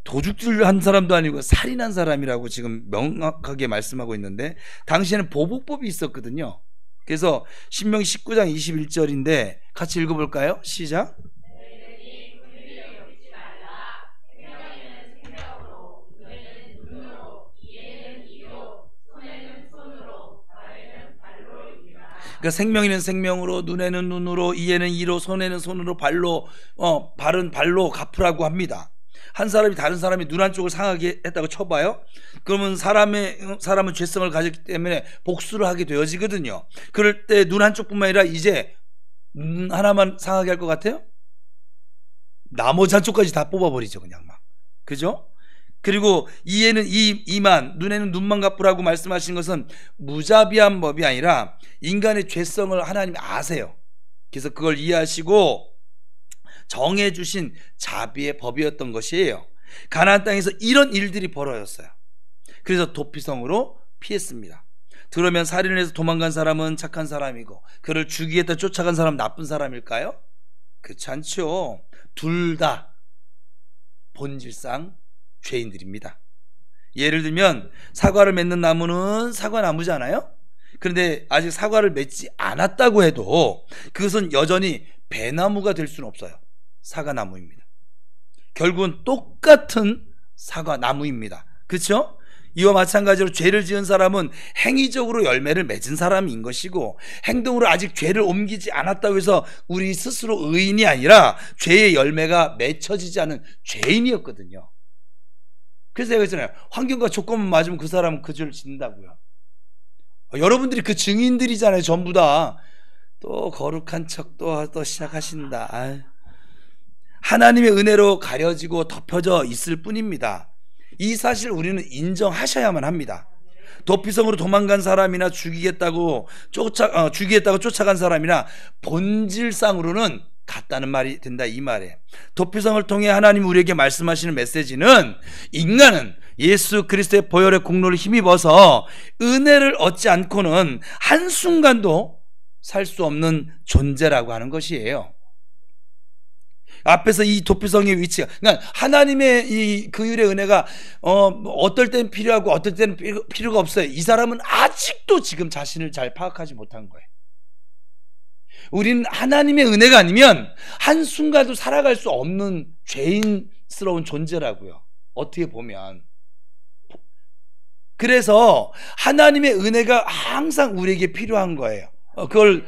도둑질 한 사람도 아니고 살인한 사람이라고 지금 명확하게 말씀하고 있는데, 당시에는 보복법이 있었거든요. 그래서 신명기 19장 21절인데 같이 읽어볼까요? 시작. 그러니까 생명에는 생명으로, 눈에는 눈으로, 이에는 이로, 손에는 손으로, 발은 발로 갚으라고 합니다. 한 사람이 다른 사람이 눈 한쪽을 상하게 했다고 쳐봐요. 그러면 사람은 죄성을 가졌기 때문에 복수를 하게 되어지거든요. 그럴 때 눈 한쪽뿐만 아니라 이제 눈 하나만 상하게 할 것 같아요? 나머지 한쪽까지 다 뽑아버리죠, 그냥 막. 그죠? 그리고 이에는 이만, 눈에는 눈만 갚으라고 말씀하신 것은 무자비한 법이 아니라 인간의 죄성을 하나님이 아세요. 그래서 그걸 이해하시고 정해주신 자비의 법이었던 것이에요. 가나안 땅에서 이런 일들이 벌어졌어요. 그래서 도피성으로 피했습니다. 그러면 살인을 해서 도망간 사람은 착한 사람이고 그를 죽이겠다 쫓아간 사람은 나쁜 사람일까요? 그렇지 않죠. 둘 다 본질상 죄인들입니다. 예를 들면 사과를 맺는 나무는 사과나무잖아요. 그런데 아직 사과를 맺지 않았다고 해도 그것은 여전히 배나무가 될 수는 없어요. 사과나무입니다. 결국은 똑같은 사과나무입니다. 그렇죠? 이와 마찬가지로 죄를 지은 사람은 행위적으로 열매를 맺은 사람인 것이고, 행동으로 아직 죄를 옮기지 않았다고 해서 우리 스스로 의인이 아니라 죄의 열매가 맺혀지지 않은 죄인이었거든요. 그래서 제가 했잖아요. 환경과 조건만 맞으면 그 사람은 그 죄를 짓는다고요. 여러분들이 그 증인들이잖아요. 전부 다. 또 거룩한 척 또 시작하신다. 아유. 하나님의 은혜로 가려지고 덮여져 있을 뿐입니다. 이 사실 우리는 인정하셔야만 합니다. 도피성으로 도망간 사람이나 죽이겠다고 쫓아간 사람이나 본질상으로는 같다는 말이 된다, 이 말이에요. 도피성을 통해 하나님 우리에게 말씀하시는 메시지는 인간은 예수 그리스도의 보혈의 공로를 힘입어서 은혜를 얻지 않고는 한순간도 살 수 없는 존재라고 하는 것이에요. 앞에서 이 도피성의 위치가, 그러니까 하나님의 이 긍휼의 은혜가 어떨 때는 필요하고 어떨 때는 필요가 없어요. 이 사람은 아직도 지금 자신을 잘 파악하지 못한 거예요. 우리는 하나님의 은혜가 아니면 한순간도 살아갈 수 없는 죄인스러운 존재라고요. 어떻게 보면. 그래서 하나님의 은혜가 항상 우리에게 필요한 거예요. 그걸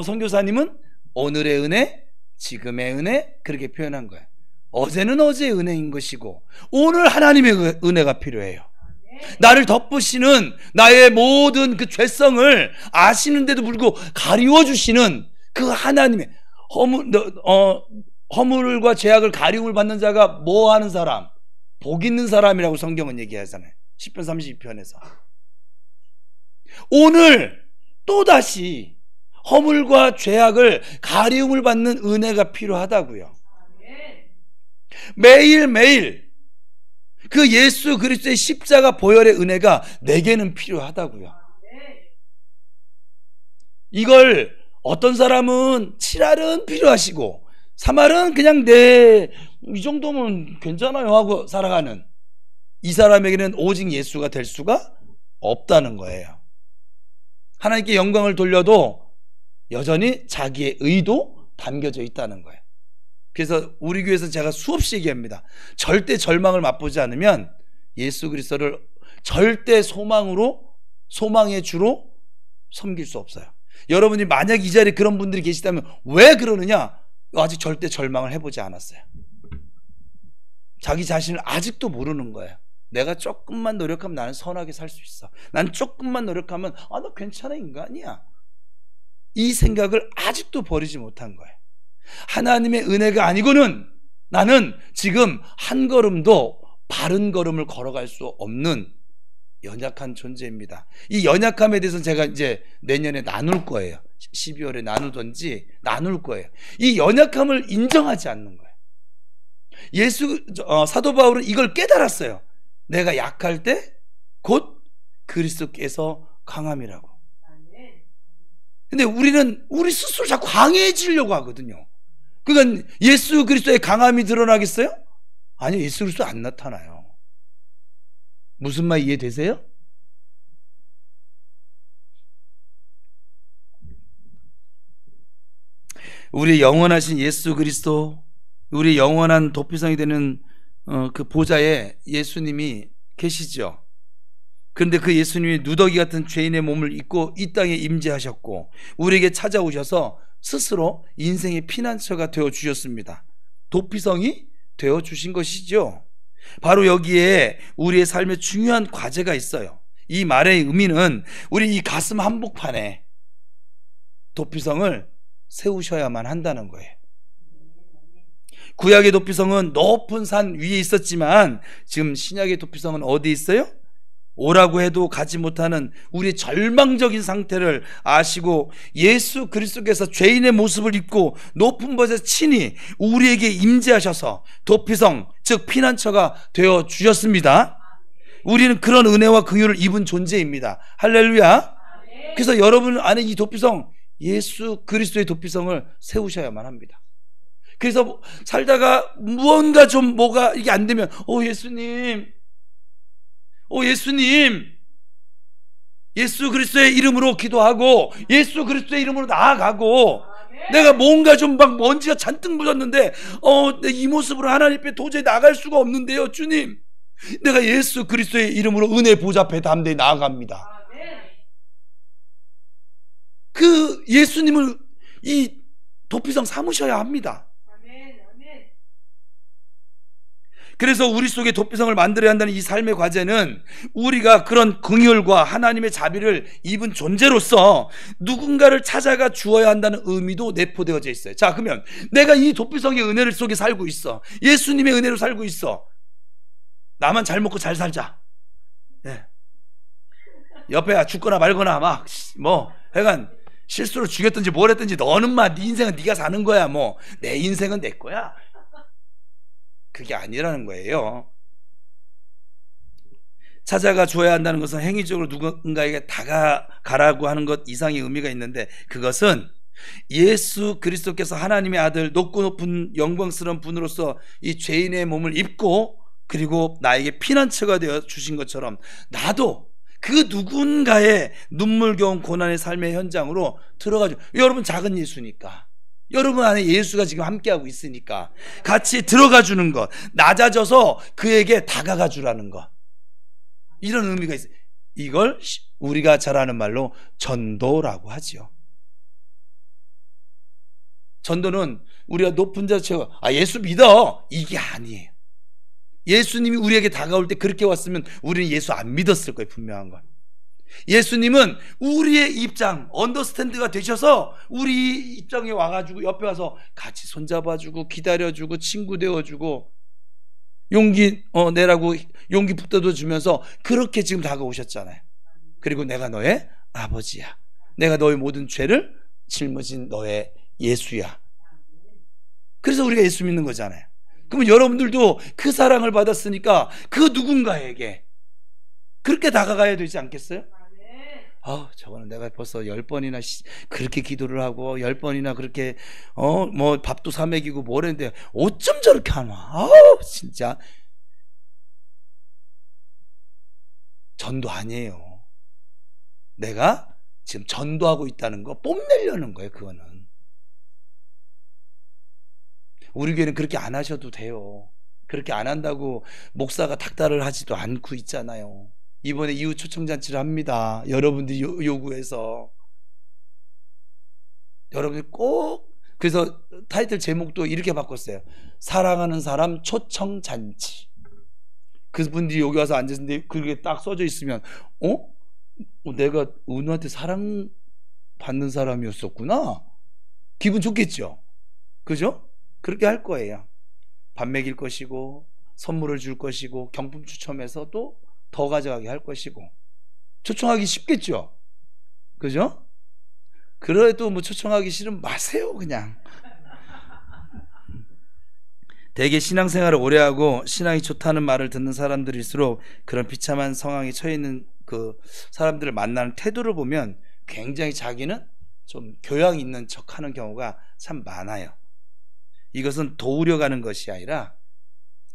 선교사님은 오늘의 은혜, 지금의 은혜 그렇게 표현한 거예요. 어제는 어제의 은혜인 것이고 오늘 하나님의 은혜가 필요해요. 나를 덮으시는 나의 모든 그 죄성을 아시는데도 불구하고 가리워 주시는 그 하나님의 허물과 죄악을 가리움을 받는 자가 뭐 하는 사람? 복 있는 사람이라고 성경은 얘기하잖아요. 10편 32편에서. 오늘 또다시 허물과 죄악을 가리움을 받는 은혜가 필요하다고요. 매일매일 그 예수 그리스도의 십자가 보혈의 은혜가 내게는 필요하다고요. 이걸 어떤 사람은 7알은 필요하시고 3알은 그냥 이 정도면 괜찮아요 하고 살아가는 이 사람에게는 오직 예수가 될 수가 없다는 거예요. 하나님께 영광을 돌려도 여전히 자기의 의도 담겨져 있다는 거예요. 그래서 우리 교회에서 제가 수없이 얘기합니다. 절대 절망을 맛보지 않으면 예수 그리스도를 절대 소망의 주로 섬길 수 없어요. 여러분이 만약 이 자리에 그런 분들이 계시다면 왜 그러느냐? 아직 절대 절망을 해보지 않았어요. 자기 자신을 아직도 모르는 거예요. 내가 조금만 노력하면 나는 선하게 살 수 있어. 난 조금만 노력하면 나 괜찮은 인간이야. 이 생각을 아직도 버리지 못한 거예요. 하나님의 은혜가 아니고는 나는 지금 한 걸음도 바른 걸음을 걸어갈 수 없는 연약한 존재입니다. 이 연약함에 대해서는 제가 이제 내년에 나눌 거예요. 12월에 나누든지 나눌 거예요. 이 연약함을 인정하지 않는 거예요. 사도 바울은 이걸 깨달았어요. 내가 약할 때 곧 그리스도께서 강함이라고. 근데 우리는 우리 스스로 자꾸 강해지려고 하거든요. 그러니까 예수 그리스도의 강함이 드러나겠어요? 아니요, 예수 그리스도 안 나타나요. 무슨 말 이해되세요? 우리 영원하신 예수 그리스도, 우리 영원한 도피성이 되는 그 보좌에 예수님이 계시죠. 그런데 그 예수님이 누더기 같은 죄인의 몸을 입고 이 땅에 임재하셨고 우리에게 찾아오셔서 스스로 인생의 피난처가 되어주셨습니다. 도피성이 되어주신 것이죠. 바로 여기에 우리의 삶에 중요한 과제가 있어요. 이 말의 의미는 우리 이 가슴 한복판에 도피성을 세우셔야만 한다는 거예요. 구약의 도피성은 높은 산 위에 있었지만 지금 신약의 도피성은 어디 있어요? 오라고 해도 가지 못하는 우리의 절망적인 상태를 아시고 예수 그리스도께서 죄인의 모습을 입고 높은 곳에서 친히 우리에게 임재하셔서 도피성, 즉 피난처가 되어 주셨습니다. 우리는 그런 은혜와 긍휼을 입은 존재입니다. 할렐루야. 그래서 여러분 안에 이 도피성, 예수 그리스도의 도피성을 세우셔야만 합니다. 그래서 살다가 무언가 좀 뭐가 이게 안 되면 예수님, 예수 그리스도의 이름으로 기도하고 예수 그리스도의 이름으로 나아가고 내가 뭔가 좀 막 먼지가 잔뜩 묻었는데 이 모습으로 하나님 앞에 도저히 나갈 수가 없는데요, 주님. 내가 예수 그리스도의 이름으로 은혜 보좌 앞에 담대히 나아갑니다. 그 예수님을 이 도피성 삼으셔야 합니다. 그래서 우리 속에 도피성을 만들어야 한다는 이 삶의 과제는 우리가 그런 긍휼과 하나님의 자비를 입은 존재로서 누군가를 찾아가 주어야 한다는 의미도 내포되어져 있어요. 자, 그러면 내가 이 도피성의 은혜를 속에 살고 있어. 예수님의 은혜로 살고 있어. 나만 잘 먹고 잘 살자. 네. 옆에 죽거나 말거나 막 하여간 실수로 죽였든지 뭘 했든지 너는 네 인생은 네가 사는 거야. 내 인생은 내 거야. 그게 아니라는 거예요. 찾아가 줘야 한다는 것은 행위적으로 누군가에게 다가가라고 하는 것 이상의 의미가 있는데 그것은 예수 그리스도께서 하나님의 아들 높고 높은 영광스러운 분으로서 이 죄인의 몸을 입고 그리고 나에게 피난처가 되어 주신 것처럼 나도 그 누군가의 눈물겨운 고난의 삶의 현장으로 들어가죠. 여러분 작은 예수니까, 여러분 안에 예수가 지금 함께하고 있으니까 같이 들어가 주는 것, 낮아져서 그에게 다가가 주라는 것, 이런 의미가 있어요. 이걸 우리가 잘 아는 말로 전도라고 하지요. 전도는 우리가 높은 자 채워 예수 믿어, 이게 아니에요. 예수님이 우리에게 다가올 때 그렇게 왔으면 우리는 예수 안 믿었을 거예요. 분명한 건. 예수님은 우리의 입장, 언더스탠드가 되셔서 우리 입장에 와가지고 옆에 와서 같이 손잡아주고 기다려주고 친구 되어주고 용기 내라고 용기 붙들어 주면서 그렇게 지금 다가오셨잖아요. 그리고 내가 너의 아버지야, 내가 너의 모든 죄를 짊어진 너의 예수야. 그래서 우리가 예수 믿는 거잖아요. 그러면 여러분들도 그 사랑을 받았으니까 그 누군가에게 그렇게 다가가야 되지 않겠어요? 저거는 내가 벌써 10번이나 그렇게 기도를 하고 10번이나 그렇게 뭐 밥도 사 먹이고 뭘 했는데 어쩜 저렇게 하나. 진짜 전도 아니에요. 내가 지금 전도하고 있다는 거 뽐내려는 거예요. 그거는 우리 교회는 그렇게 안 하셔도 돼요. 그렇게 안 한다고 목사가 닥달을 하지도 않고 있잖아요. 이번에 이후 초청잔치를 합니다. 여러분들이 요구해서. 여러분들 꼭, 그래서 타이틀 제목도 이렇게 바꿨어요. 사랑하는 사람 초청잔치. 그분들이 여기 와서 앉았는데 그게 딱 써져 있으면 내가 은우한테 사랑받는 사람이었었구나. 기분 좋겠죠? 그죠? 그렇게 할 거예요. 밥 먹일 것이고 선물을 줄 것이고 경품 추첨해서 또 더 가져가게 할 것이고. 초청하기 쉽겠죠? 그죠? 그래도 뭐 초청하기 싫으면 마세요. 그냥. 대개 신앙생활을 오래 하고 신앙이 좋다는 말을 듣는 사람들일수록 그런 비참한 상황에 처해 있는 그 사람들을 만나는 태도를 보면 굉장히 자기는 좀 교양 있는 척하는 경우가 참 많아요. 이것은 도우려 가는 것이 아니라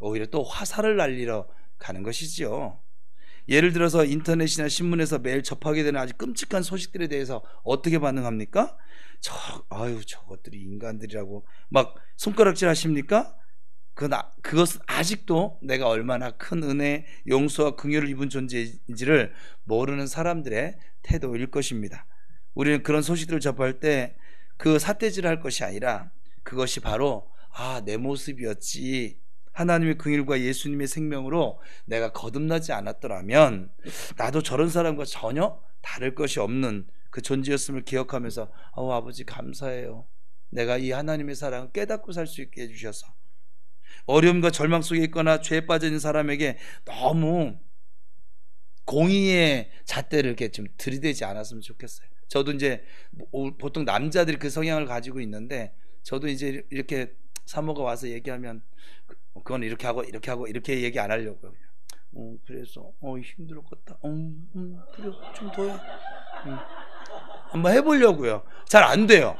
오히려 또 화살을 날리러 가는 것이지요. 예를 들어서 인터넷이나 신문에서 매일 접하게 되는 아주 끔찍한 소식들에 대해서 어떻게 반응합니까? 저것들이 인간들이라고 막 손가락질 하십니까? 그것은 아직도 내가 얼마나 큰 은혜, 용서와 긍휼을 입은 존재인지를 모르는 사람들의 태도일 것입니다. 우리는 그런 소식들을 접할 때 그 삿대질을 할 것이 아니라 그것이 바로 내 모습이었지, 하나님의 긍휼과 예수님의 생명으로 내가 거듭나지 않았더라면 나도 저런 사람과 전혀 다를 것이 없는 그 존재였음을 기억하면서 아버지 감사해요. 내가 이 하나님의 사랑을 깨닫고 살 수 있게 해주셔서. 어려움과 절망 속에 있거나 죄에 빠져 있는 사람에게 너무 공의의 잣대를 이렇게 좀 들이대지 않았으면 좋겠어요. 저도 이제 보통 남자들이 그 성향을 가지고 있는데 저도 이제 이렇게 사모가 와서 얘기하면 그건 이렇게 하고 이렇게 하고 이렇게 얘기 안 하려고요. 그냥 그래서 힘들었겠다. 그래 좀 더 해. 한번 해보려고요. 잘 안 돼요.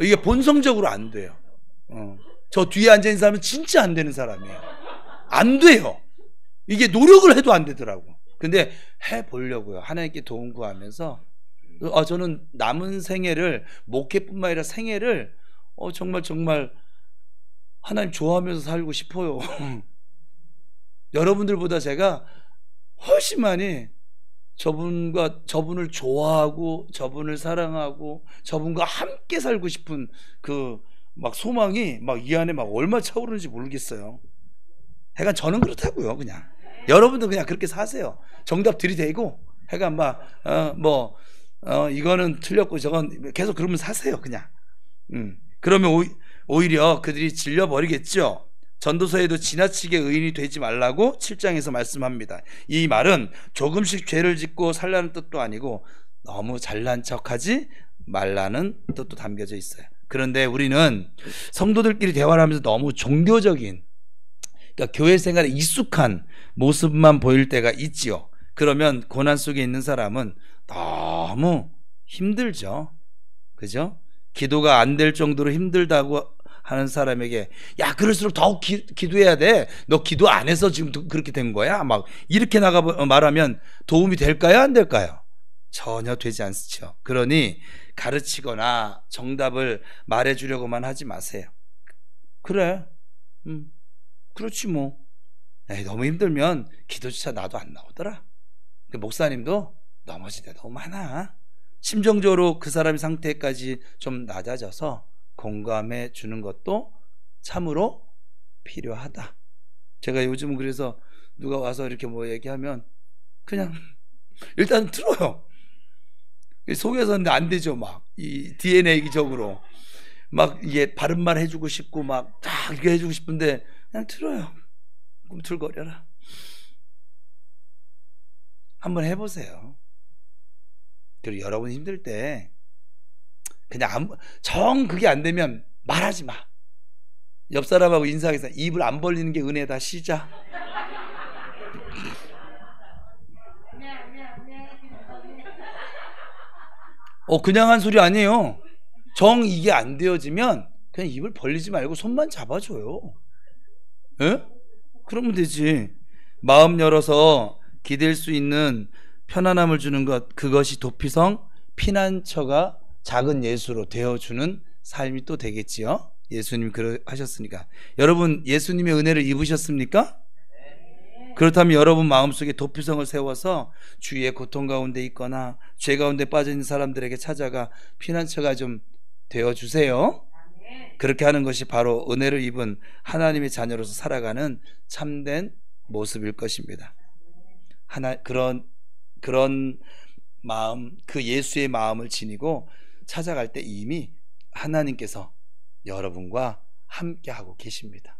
이게 본성적으로 안 돼요. 저 뒤에 앉아있는 사람은 진짜 안 되는 사람이에요. 안 돼요. 이게 노력을 해도 안 되더라고. 근데 해보려고요. 하나님께 도움 구하면서. 저는 남은 생애를, 목회뿐만 아니라 생애를 정말 하나님 좋아하면서 살고 싶어요. 여러분들보다 제가 훨씬 많이 저분을 좋아하고 저분을 사랑하고 저분과 함께 살고 싶은 그 막 소망이 막 이 안에 막 얼마 차오르는지 모르겠어요. 하여간 저는 그렇다고요. 그냥 여러분도 그냥 그렇게 사세요. 정답 들이대고 하여간 막 이거는 틀렸고 저건 계속 그러면 사세요. 그냥. 그러면 오히려 그들이 질려버리겠죠. 전도서에도 지나치게 의인이 되지 말라고 7장에서 말씀합니다. 이 말은 조금씩 죄를 짓고 살라는 뜻도 아니고 너무 잘난 척하지 말라는 뜻도 담겨져 있어요. 그런데 우리는 성도들끼리 대화를 하면서 너무 종교적인, 그러니까 교회 생활에 익숙한 모습만 보일 때가 있지요. 그러면 고난 속에 있는 사람은 너무 힘들죠. 그죠? 기도가 안 될 정도로 힘들다고 하는 사람에게 야 그럴수록 더욱 기도해야 돼. 너 기도 안 해서 지금 그렇게 된 거야? 막 이렇게 말하면 도움이 될까요? 안 될까요? 전혀 되지 않죠. 그러니 가르치거나 정답을 말해주려고만 하지 마세요. 그래, 그렇지 뭐. 에이, 너무 힘들면 기도조차 나도 안 나오더라. 목사님도 넘어질 때 너무 많아. 심정적으로 그 사람의 상태까지 좀 낮아져서 공감해 주는 것도 참으로 필요하다. 제가 요즘은 그래서 누가 와서 이렇게 뭐 얘기하면 그냥 일단 들어요. 속에서는 안 되죠. 막 이 DNA적으로 막 이게 바른 말 해주고 싶고 막 딱 이렇게 해주고 싶은데 그냥 들어요. 꿈틀거려라. 한번 해보세요. 그리고 여러분 힘들 때 그냥 정 그게 안 되면 말하지 마. 옆 사람하고 인사해서 입을 안 벌리는 게 은혜다. 시작. 그냥 한 소리 아니에요. 정 이게 안 되어지면 그냥 입을 벌리지 말고 손만 잡아줘요. 에? 그러면 되지. 마음 열어서 기댈 수 있는 편안함을 주는 것, 그것이 도피성 피난처가 작은 예수로 되어주는 삶이 또 되겠지요. 예수님 그러하셨으니까. 여러분 예수님의 은혜를 입으셨습니까? 그렇다면 여러분 마음속에 도피성을 세워서 주위의 고통 가운데 있거나 죄 가운데 빠져 있는 사람들에게 찾아가 피난처가 좀 되어주세요. 그렇게 하는 것이 바로 은혜를 입은 하나님의 자녀로서 살아가는 참된 모습일 것입니다. 그런 마음, 그 예수의 마음을 지니고 찾아갈 때 이미 하나님께서 여러분과 함께하고 계십니다.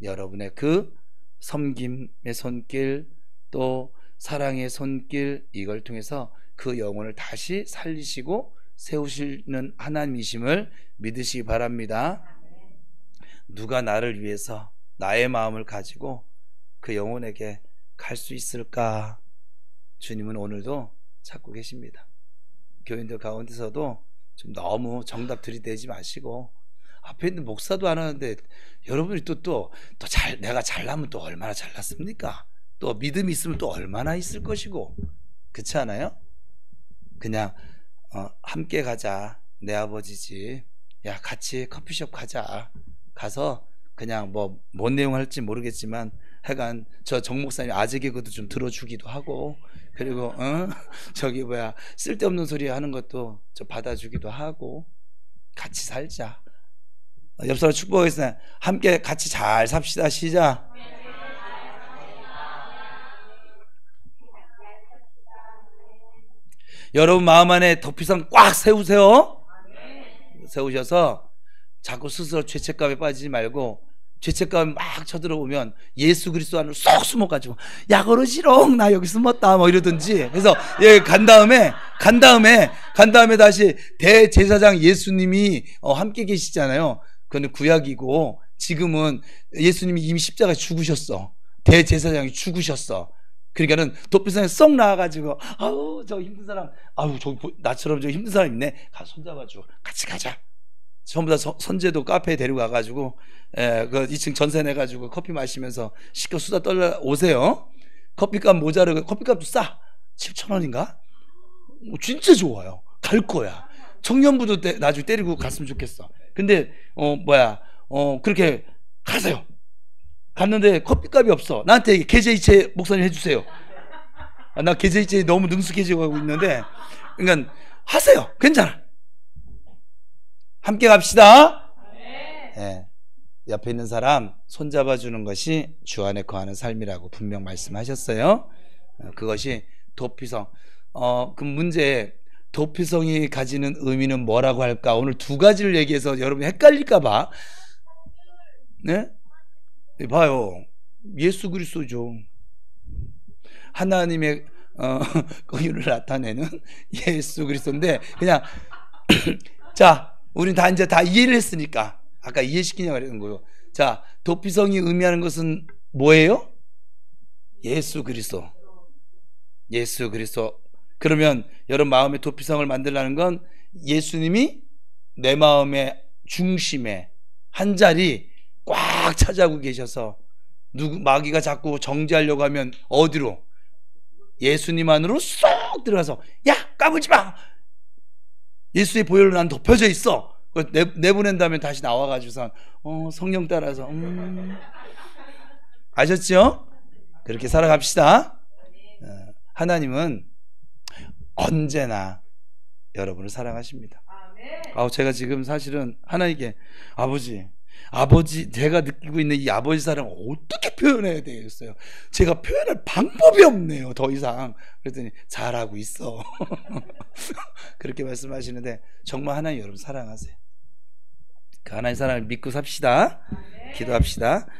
여러분의 그 섬김의 손길 또 사랑의 손길, 이걸 통해서 그 영혼을 다시 살리시고 세우시는 하나님이심을 믿으시기 바랍니다. 누가 나를 위해서 나의 마음을 가지고 그 영혼에게 갈 수 있을까? 주님은 오늘도 찾고 계십니다. 교인들 가운데서도 좀 너무 정답 들이대지 마시고, 앞에 있는 목사도 안 하는데 여러분이 내가 잘나면 또 얼마나 잘났습니까? 또 믿음이 있으면 또 얼마나 있을 것이고, 그렇지 않아요? 그냥 함께 가자. 내 아버지지. 야, 같이 커피숍 가자. 가서 그냥 뭔 내용 할지 모르겠지만 하여간 저 정 목사님 아재 개그도 좀 들어주기도 하고, 그리고 쓸데없는 소리 하는 것도 좀 받아주기도 하고, 같이 살자. 옆 사람 축복하겠습니다. 함께 같이 잘 삽시다. 시작. 여러분 마음 안에 도피성 꽉 세우세요. 세우셔서 자꾸 스스로 죄책감에 빠지지 말고, 죄책감이 막 쳐들어오면 예수 그리스도 안으로 쏙 숨어가지고 야 그러지롱 나 여기 숨었다 이러든지. 그래서 간 다음에 다시 대제사장 예수님이 함께 계시잖아요. 그건 구약이고, 지금은 예수님이 이미 십자가에 죽으셨어. 대제사장이 죽으셨어. 그러니까는 도피성에 쏙 나와가지고 아우 저 힘든 사람, 나처럼 저 힘든 사람 있네, 가서 손잡아주고 같이 가자. 전부 다 선제도 카페에 데리고 가가지고 그 2층 전세 내가지고 커피 마시면서 시켜 수다 떨려 오세요. 커피값 모자르고, 커피값도 싸. 7,000원인가? 진짜 좋아요. 갈 거야. 청년부도 나중에 때리고 갔으면 좋겠어. 근데 그렇게 가세요. 갔는데 커피값이 없어. 나한테 계좌이체 목사님 해주세요. 나 계좌이체 너무 능숙해지고 가고 있는데, 그러니까 하세요. 괜찮아. 함께 갑시다. 네. 옆에 있는 사람 손잡아 주는 것이 주 안에 거하는 삶이라고 분명 말씀하셨어요. 그것이 도피성. 그 문제, 도피성이 가지는 의미는 뭐라고 할까? 오늘 두 가지를 얘기해서 여러분 헷갈릴까 봐. 네? 봐요. 예수 그리스도죠. 하나님의 의를 나타내는 예수 그리스도인데, 그냥 자, 우린 이제 다 이해를 했으니까 아까 이해시키냐고 그러는 거예요. 자, 도피성이 의미하는 것은 뭐예요? 예수 그리스도. 예수 그리스도. 그러면 여러분 마음의 도피성을 만들라는 건 예수님이 내 마음의 중심에 한 자리 꽉 차지하고 계셔서 마귀가 자꾸 정죄하려고 하면 어디로? 예수님 안으로 쏙 들어가서 야 까불지 마! 예수의 보혈로 난 덮여져 있어. 내보낸 다음에 다시 나와가지고서 성령 따라서 아셨죠? 그렇게 살아갑시다. 하나님은 언제나 여러분을 사랑하십니다. 제가 지금 사실은 하나님께 아버지 제가 느끼고 있는 이 아버지 사랑을 어떻게 표현해야 되겠어요? 제가 표현할 방법이 없네요, 더 이상. 그랬더니 잘하고 있어. 그렇게 말씀하시는데 정말 하나님 여러분 사랑하세요. 그 하나님 사랑을 믿고 삽시다. 기도합시다.